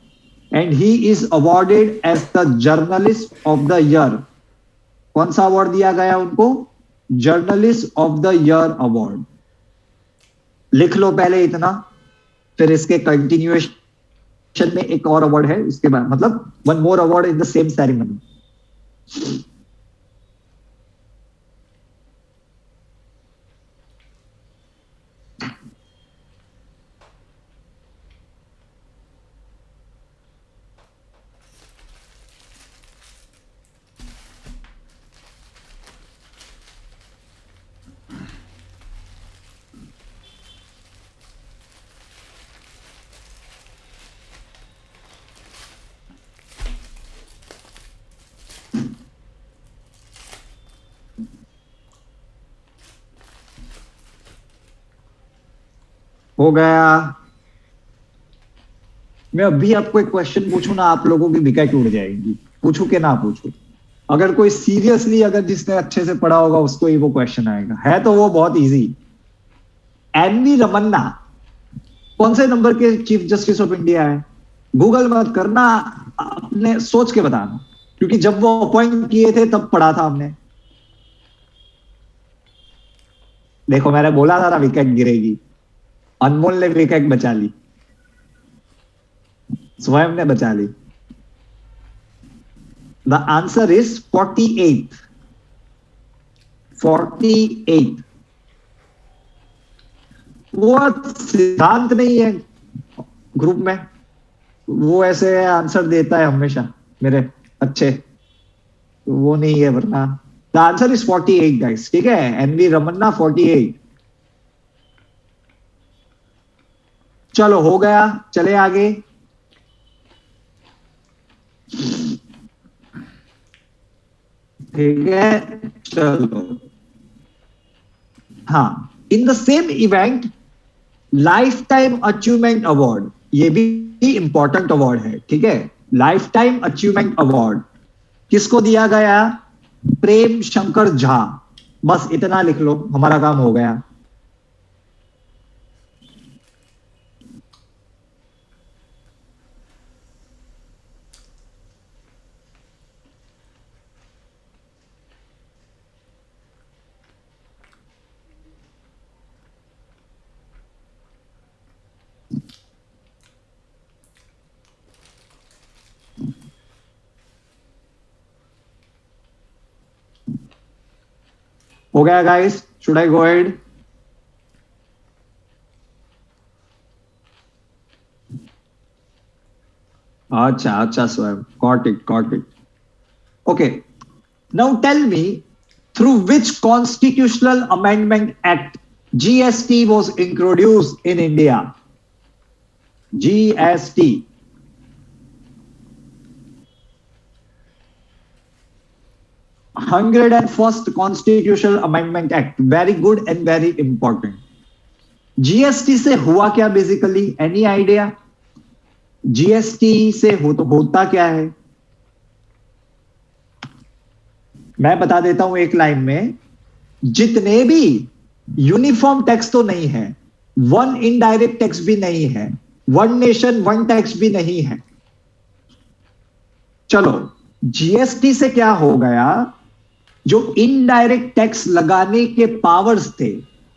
and he is awarded as the journalist of the year। कौन सा अवार्ड दिया गया उनको? Journalist of the year award. लिख लो पहले इतना, फिर इसके कंटिन्यूएशन में एक और अवार्ड है इसके बाद, मतलब one more award in the same ceremony. हो गया। मैं अभी आपको एक क्वेश्चन पूछूं ना, आप लोगों की विकेट उड़ जाएगी। पूछूं कि ना पूछूं? अगर कोई सीरियसली, अगर जिसने अच्छे से पढ़ा होगा उसको ही वो क्वेश्चन आएगा, है तो वो बहुत इजी। एनवी रमन्ना कौन से नंबर के चीफ जस्टिस ऑफ इंडिया है? गूगल मत करना, अपने सोच के बताना, क्योंकि जब वो अपॉइंट किए थे तब पढ़ा था हमने। देखो मैंने बोला था ना विकेट गिरेगी, अनमोल ने विकेट बचा ली, स्वयं ने बचा ली। The answer is 48। 48। वो सिद्धांत नहीं है ग्रुप में, वो ऐसे आंसर देता है हमेशा मेरे अच्छे, वो नहीं है वरना। The answer is 48 guys. ठीक है, एनवी रमन्ना 48। चलो हो गया, चले आगे। ठीक है, चलो। हाँ, इन the same event life time achievement award, ये भी इंपॉर्टेंट अवार्ड है। ठीक है, लाइफ टाइम अचीवमेंट अवार्ड किसको दिया गया? प्रेम शंकर झा। बस इतना लिख लो, हमारा काम हो गया। हो गया guys, should I go ahead? अच्छा अच्छा Swayam, got it. Okay, now tell me, through which constitutional amendment act GST was introduced in India? GST. Hundred and first constitutional amendment act, very good and very important. GST से हुआ क्या बेसिकली? Any idea? जीएसटी से होता क्या है? मैं बता देता हूं एक लाइन में। जितने भी यूनिफॉर्म टैक्स तो नहीं है, वन इनडायरेक्ट टैक्स भी नहीं है, वन नेशन वन टैक्स भी नहीं है। चलो, जीएसटी से क्या हो गया, जो इनडायरेक्ट टैक्स लगाने के पावर्स थे,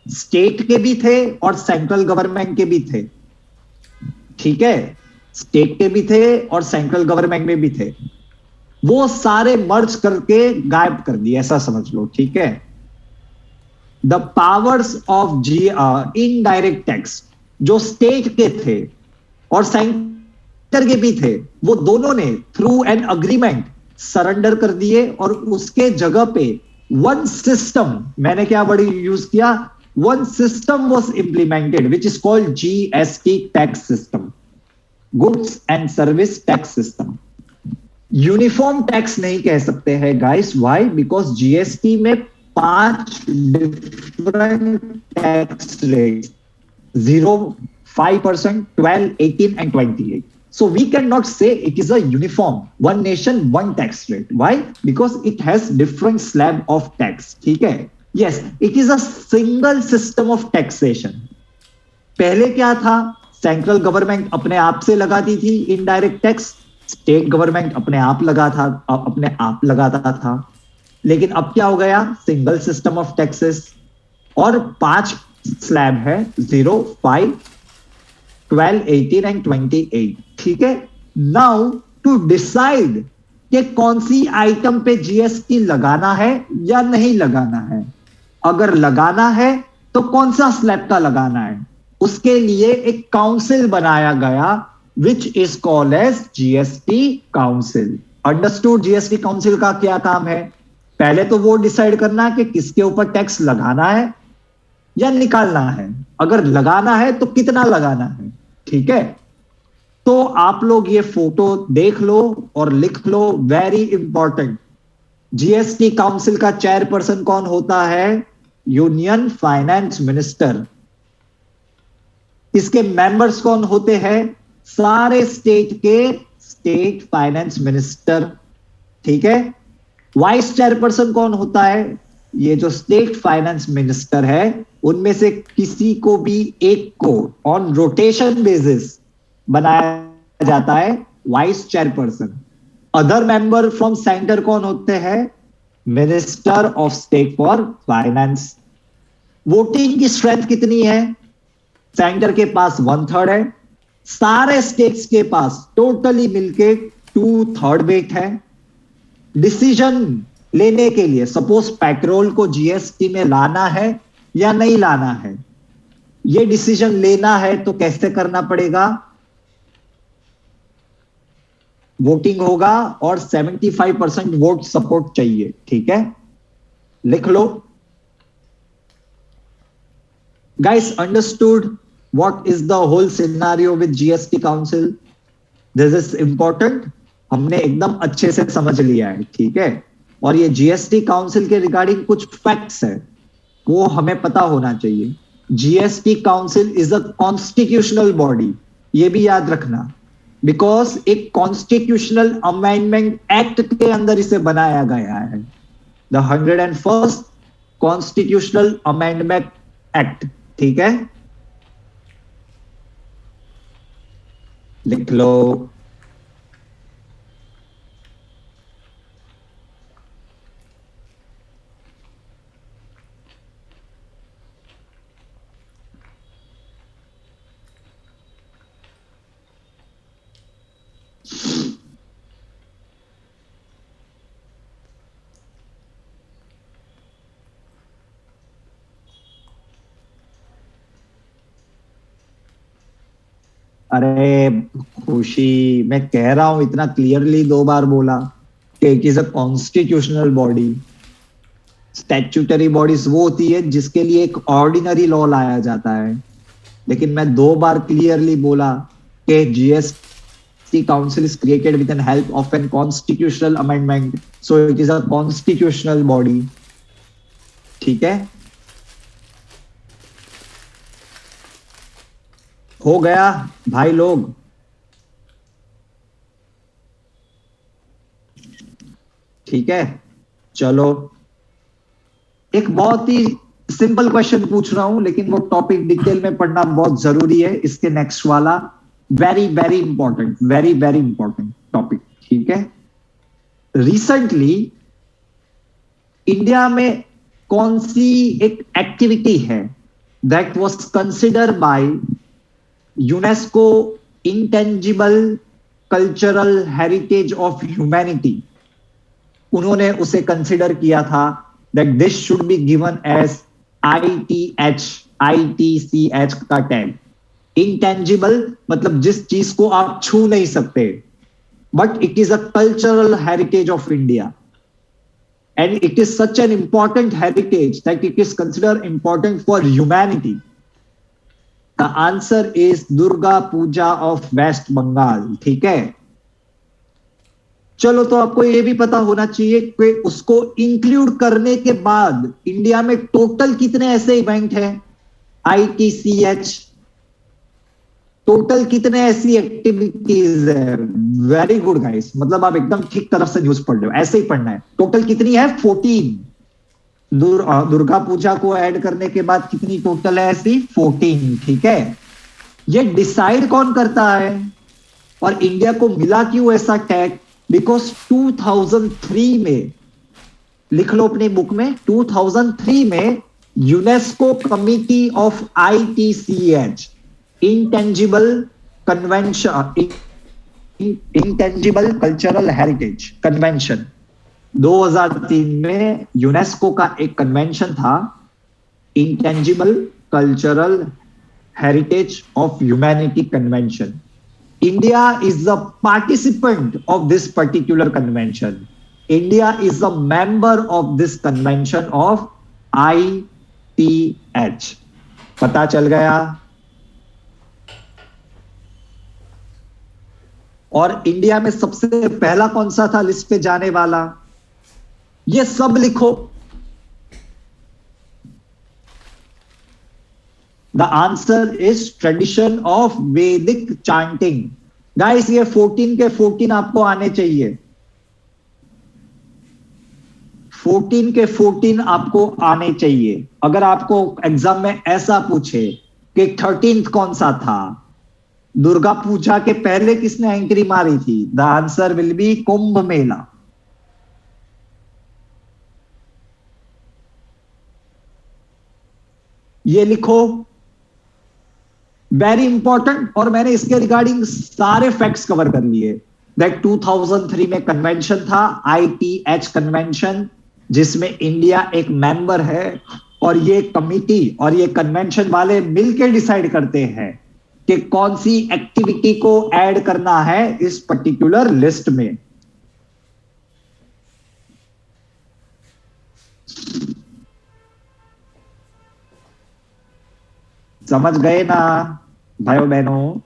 स्टेट के भी थे और सेंट्रल गवर्नमेंट के भी थे। ठीक है, स्टेट के भी थे और सेंट्रल गवर्नमेंट में भी थे, वो सारे मर्ज करके गायब कर दिए, ऐसा समझ लो। ठीक है, the powers of G indirect tax जो स्टेट के थे और सेंटर के भी थे, वो दोनों ने थ्रू एन अग्रीमेंट सरेंडर कर दिए और उसके जगह पे वन सिस्टम, मैंने क्या वर्ड यूज किया, one system was implemented which is called GST tax system, goods and service tax system. Uniform tax नहीं कह सकते हैं गाइस, व्हाई, बिकॉज जीएसटी में 5 different tax rate, 0, 5%, 12, 18 and 28. So we cannot say it is a uniform one nation one tax rate. Why? Because it has different slab of tax. ठीक है, yes, it is a single system of taxation. पहले क्या था, सेंट्रल गवर्नमेंट अपने आप से लगाती थी इनडायरेक्ट टैक्स, स्टेट गवर्नमेंट अपने आप लगाता था। लेकिन अब क्या हो गया, सिंगल सिस्टम ऑफ टैक्सेस और 5 स्लैब है, 0, 5, 12, 18 एंड 28। ठीक है, नाउ टू डिसाइड कि कौन सी आइटम पे जीएसटी लगाना है या नहीं लगाना है, अगर लगाना है तो कौन सा स्लैब का लगाना है, उसके लिए एक काउंसिल बनाया गया which is called as GST council. Understood? GST council का क्या काम है, पहले तो वो डिसाइड करना है कि किसके ऊपर टैक्स लगाना है या निकालना है, अगर लगाना है तो कितना लगाना है। ठीक है, तो आप लोग ये फोटो देख लो और लिख लो, वेरी इंपॉर्टेंट। जीएसटी काउंसिल का चेयरपर्सन कौन होता है, यूनियन फाइनेंस मिनिस्टर। इसके मेंबर्स कौन होते हैं, सारे स्टेट के स्टेट फाइनेंस मिनिस्टर। ठीक है, वाइस चेयरपर्सन कौन होता है, ये जो स्टेट फाइनेंस मिनिस्टर है उनमें से किसी को भी एक को ऑन रोटेशन बेसिस बनाया जाता है vice chairperson. Other member from centre कौन होते हैं, minister of state for finance. Voting की स्ट्रेंथ कितनी है, सेंटर के पास 1/3 है, सारे स्टेट्स के पास टोटली मिलके 2/3 वेट है। डिसीजन लेने के लिए, सपोज पेट्रोल को जीएसटी में लाना है या नहीं लाना है, ये डिसीजन लेना है तो कैसे करना पड़ेगा, वोटिंग होगा और 75% वोट सपोर्ट चाहिए। ठीक है, लिख लो guys. Understood what is the whole scenario with GST council? This is important, हमने एकदम अच्छे से समझ लिया है। ठीक है, और ये जीएसटी काउंसिल के रिगार्डिंग कुछ फैक्ट्स है वो हमें पता होना चाहिए। GST council is a constitutional body, ये भी याद रखना, बिकॉज एक कॉन्स्टिट्यूशनल अमेंडमेंट एक्ट के अंदर इसे बनाया गया है, the 101st constitutional amendment act. ठीक है, लिख लो। अरे खुशी, मैं कह रहा हूं इतना क्लियरली 2 बार बोला कि it is a constitutional body. Statutory bodies वो होती है जिसके लिए एक ऑर्डिनरी लॉ लाया जाता है, लेकिन मैं 2 बार क्लियरली बोला कि GST council is created with an help of an constitutional amendment, so it is a constitutional body. ठीक है, हो गया भाई लोग? ठीक है, चलो एक बहुत ही सिंपल क्वेश्चन पूछ रहा हूं, लेकिन वो टॉपिक डिटेल में पढ़ना बहुत जरूरी है। इसके नेक्स्ट वाला very very important, very very important topic, ठीक है। रिसेंटली इंडिया में कौन सी एक एक्टिविटी है that was consider by UNESCO intangible cultural heritage of humanity? उन्होंने उसे कंसिडर किया था that this should be given as ITH, ITCH का टैग। इंटेंजिबल मतलब जिस चीज को आप छू नहीं सकते, but it is a cultural heritage of India and it is such an important heritage that it is considered important for humanity. The answer is Durga Puja of West Bengal, ठीक है। चलो, तो आपको यह भी पता होना चाहिए कि उसको इंक्लूड करने के बाद इंडिया में टोटल कितने ऐसे इवेंट हैं आईटीसीएच, टोटल कितने ऐसी एक्टिविटीज है। वेरी गुड गाइस, मतलब आप एकदम ठीक तरफ से न्यूज पढ़ रहे हो, ऐसे ही पढ़ना है। टोटल कितनी है? 14। दुर्गा पूजा को ऐड करने के बाद कितनी टोटल है ऐसी? 14, ठीक है। ये डिसाइड कौन करता है और इंडिया को मिला क्यों ऐसा टैग? बिकॉज 2003 में, लिख लो अपनी बुक में, 2003 में UNESCO committee of ITCH, intangible convention, intangible cultural heritage convention, 2003 में यूनेस्को का एक कन्वेंशन था, intangible cultural heritage of humanity convention. India is the participant of this particular convention. India is a member of this convention of ITH. पता चल गया? और इंडिया में सबसे पहला कौन सा था लिस्ट पे जाने वाला? ये सब लिखो। The answer is tradition of वैदिक चांटिंग। गाइस, ये 14 के 14 आपको आने चाहिए, 14 के 14 आपको आने चाहिए। अगर आपको एग्जाम में ऐसा पूछे कि 13th कौन सा था, दुर्गा पूजा के पहले किसने एंट्री मारी थी, the answer will be Kumbh Mela. ये लिखो, वेरी इंपॉर्टेंट। और मैंने इसके रिगार्डिंग सारे फैक्ट्स कवर कर लिए। दैट 2003 में कन्वेंशन था, आईटीएच कन्वेंशन, जिसमें इंडिया एक मेंबर है, और ये कमिटी और ये कन्वेंशन वाले मिलकर डिसाइड करते हैं कि कौन सी एक्टिविटी को ऐड करना है इस पर्टिकुलर लिस्ट में। समझ गए ना भाइयों बहनों?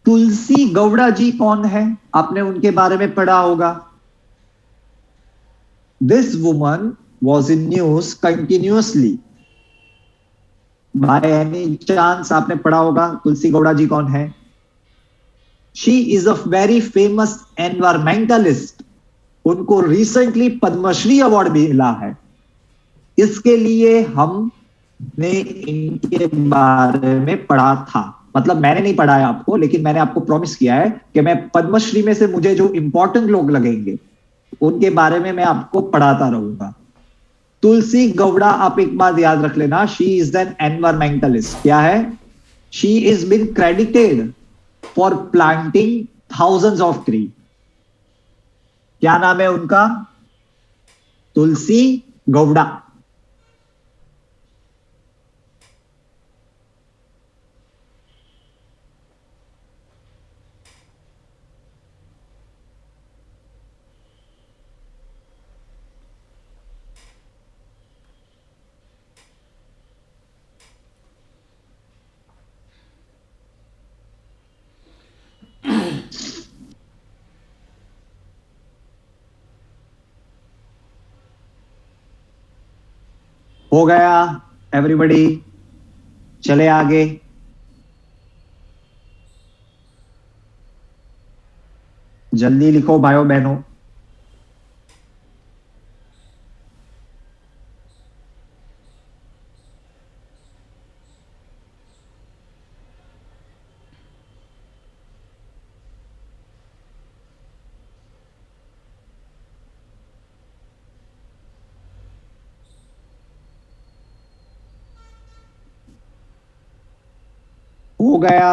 तुलसी गौड़ा जी कौन है? आपने उनके बारे में पढ़ा होगा। This woman was in news continuously. By any chance आपने पढ़ा होगा तुलसी गौड़ा जी कौन है? She is a very famous environmentalist. उनको रिसेंटली पद्मश्री अवार्ड भी मिला है। इसके लिए हमने इनके बारे में पढ़ा था, मतलब मैंने नहीं पढ़ा है आपको, लेकिन मैंने आपको प्रॉमिस किया है कि मैं पद्मश्री में से मुझे जो इंपॉर्टेंट लोग लगेंगे उनके बारे में मैं आपको पढ़ाता रहूंगा। तुलसी गौड़ा, आप एक बात याद रख लेना, शी इज एन एनवायरमेंटलिस्ट। क्या है? She is been credited for planting thousands of tree. क्या नाम है उनका? तुलसी गौड़ा। हो गया एवरीबॉडी, चले आगे। जल्दी लिखो भाइयों बहनों। हो गया।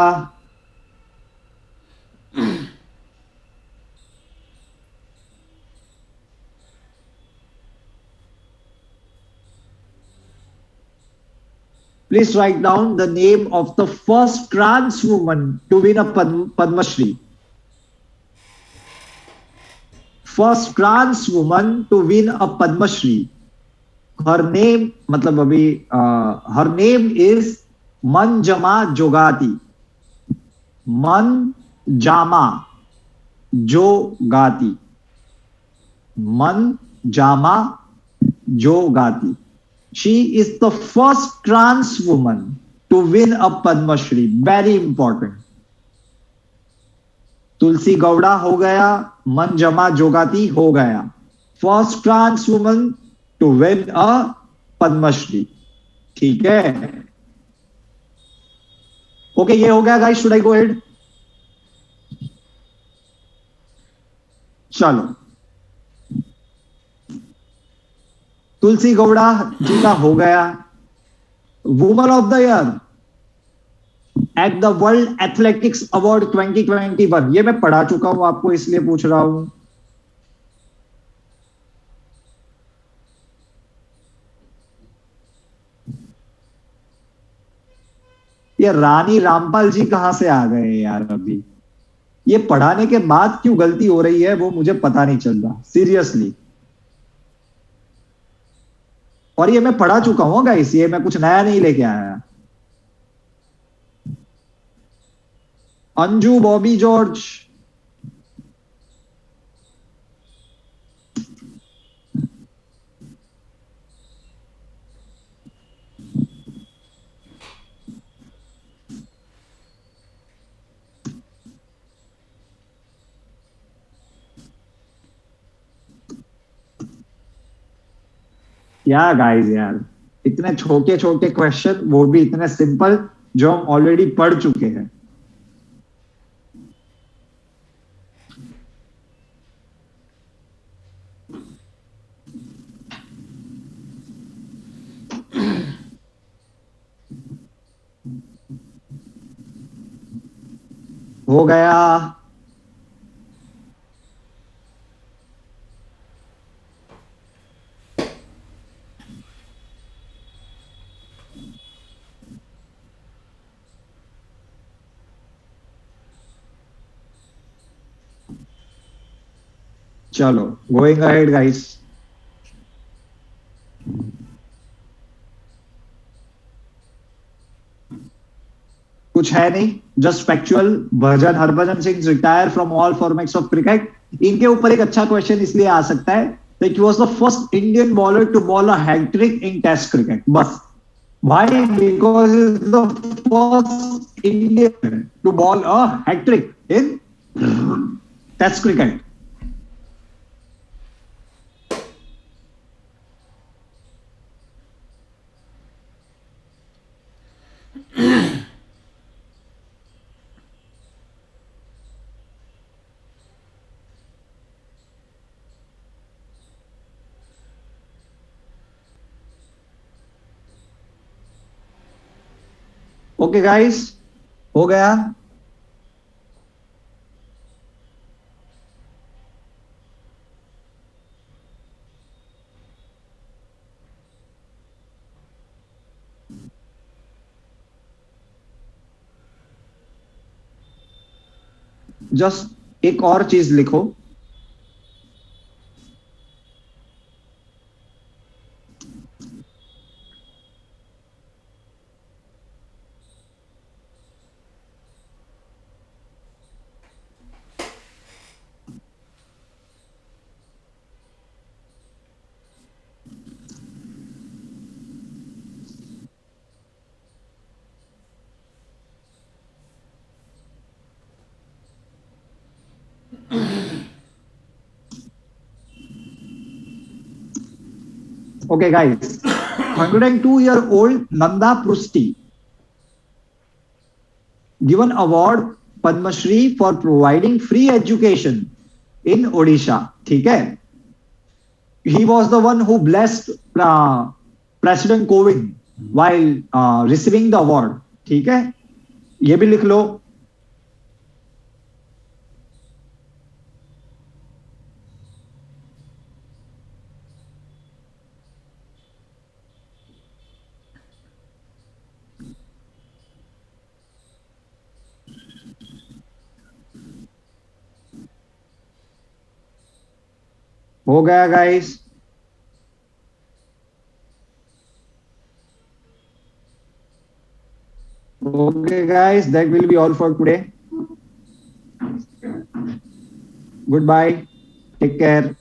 Please write down the name of the first trans woman to win a Padma Shri. First trans woman to win a Padma Shri. Her name, मतलब अभी her name is Manjama Jogati. Manjama Jogati. Manjama Jogati. She is the first trans woman to win a Padma Shri. Very important. तुलसी गौड़ा हो गया, मंजमा जोगाती हो गया। First trans woman to win a Padma Shri. ठीक है, ओके, ये हो गया guys. Should I go ahead? चलो, तुलसी गौड़ा जी का हो गया। Woman of the year at the world athletics award 2021, ये मैं पढ़ा चुका हूं आपको, इसलिए पूछ रहा हूं। ये रानी रामपाल जी कहां से आ गए यार? अभी ये पढ़ाने के बाद क्यों गलती हो रही है वो मुझे पता नहीं चल रहा, सीरियसली। और ये मैं पढ़ा चुका हूं गाइस, ये मैं कुछ नया नहीं लेके आया। अंजू बॉबी जॉर्ज, क्या गाइस यार, इतने छोटे छोटे क्वेश्चन, वो भी इतने सिंपल, जो हम ऑलरेडी पढ़ चुके हैं। हो गया। चलो, गोइंग अहेड गाइस। कुछ है नहीं, just factual. Bhajan Harbhajan Singh retire from all formats of cricket. इनके ऊपर एक अच्छा क्वेश्चन इसलिए आ सकता है that he was the first Indian bowler to bowl a hat trick in Test cricket. बस why? Because he's the first Indian to bowl a hat trick in Test cricket. Okay guys, हो गया। जस्ट एक और चीज लिखो, Okay, guys. 102-year-old Nanda Prusti given award Padma Shri for providing free education in Odisha. ठीक है? He was the one who blessed President Kovind while receiving the award. ठीक है? ये भी लिख लो. हो गया guys. Okay, guys, that will be all for today. Goodbye. Take care.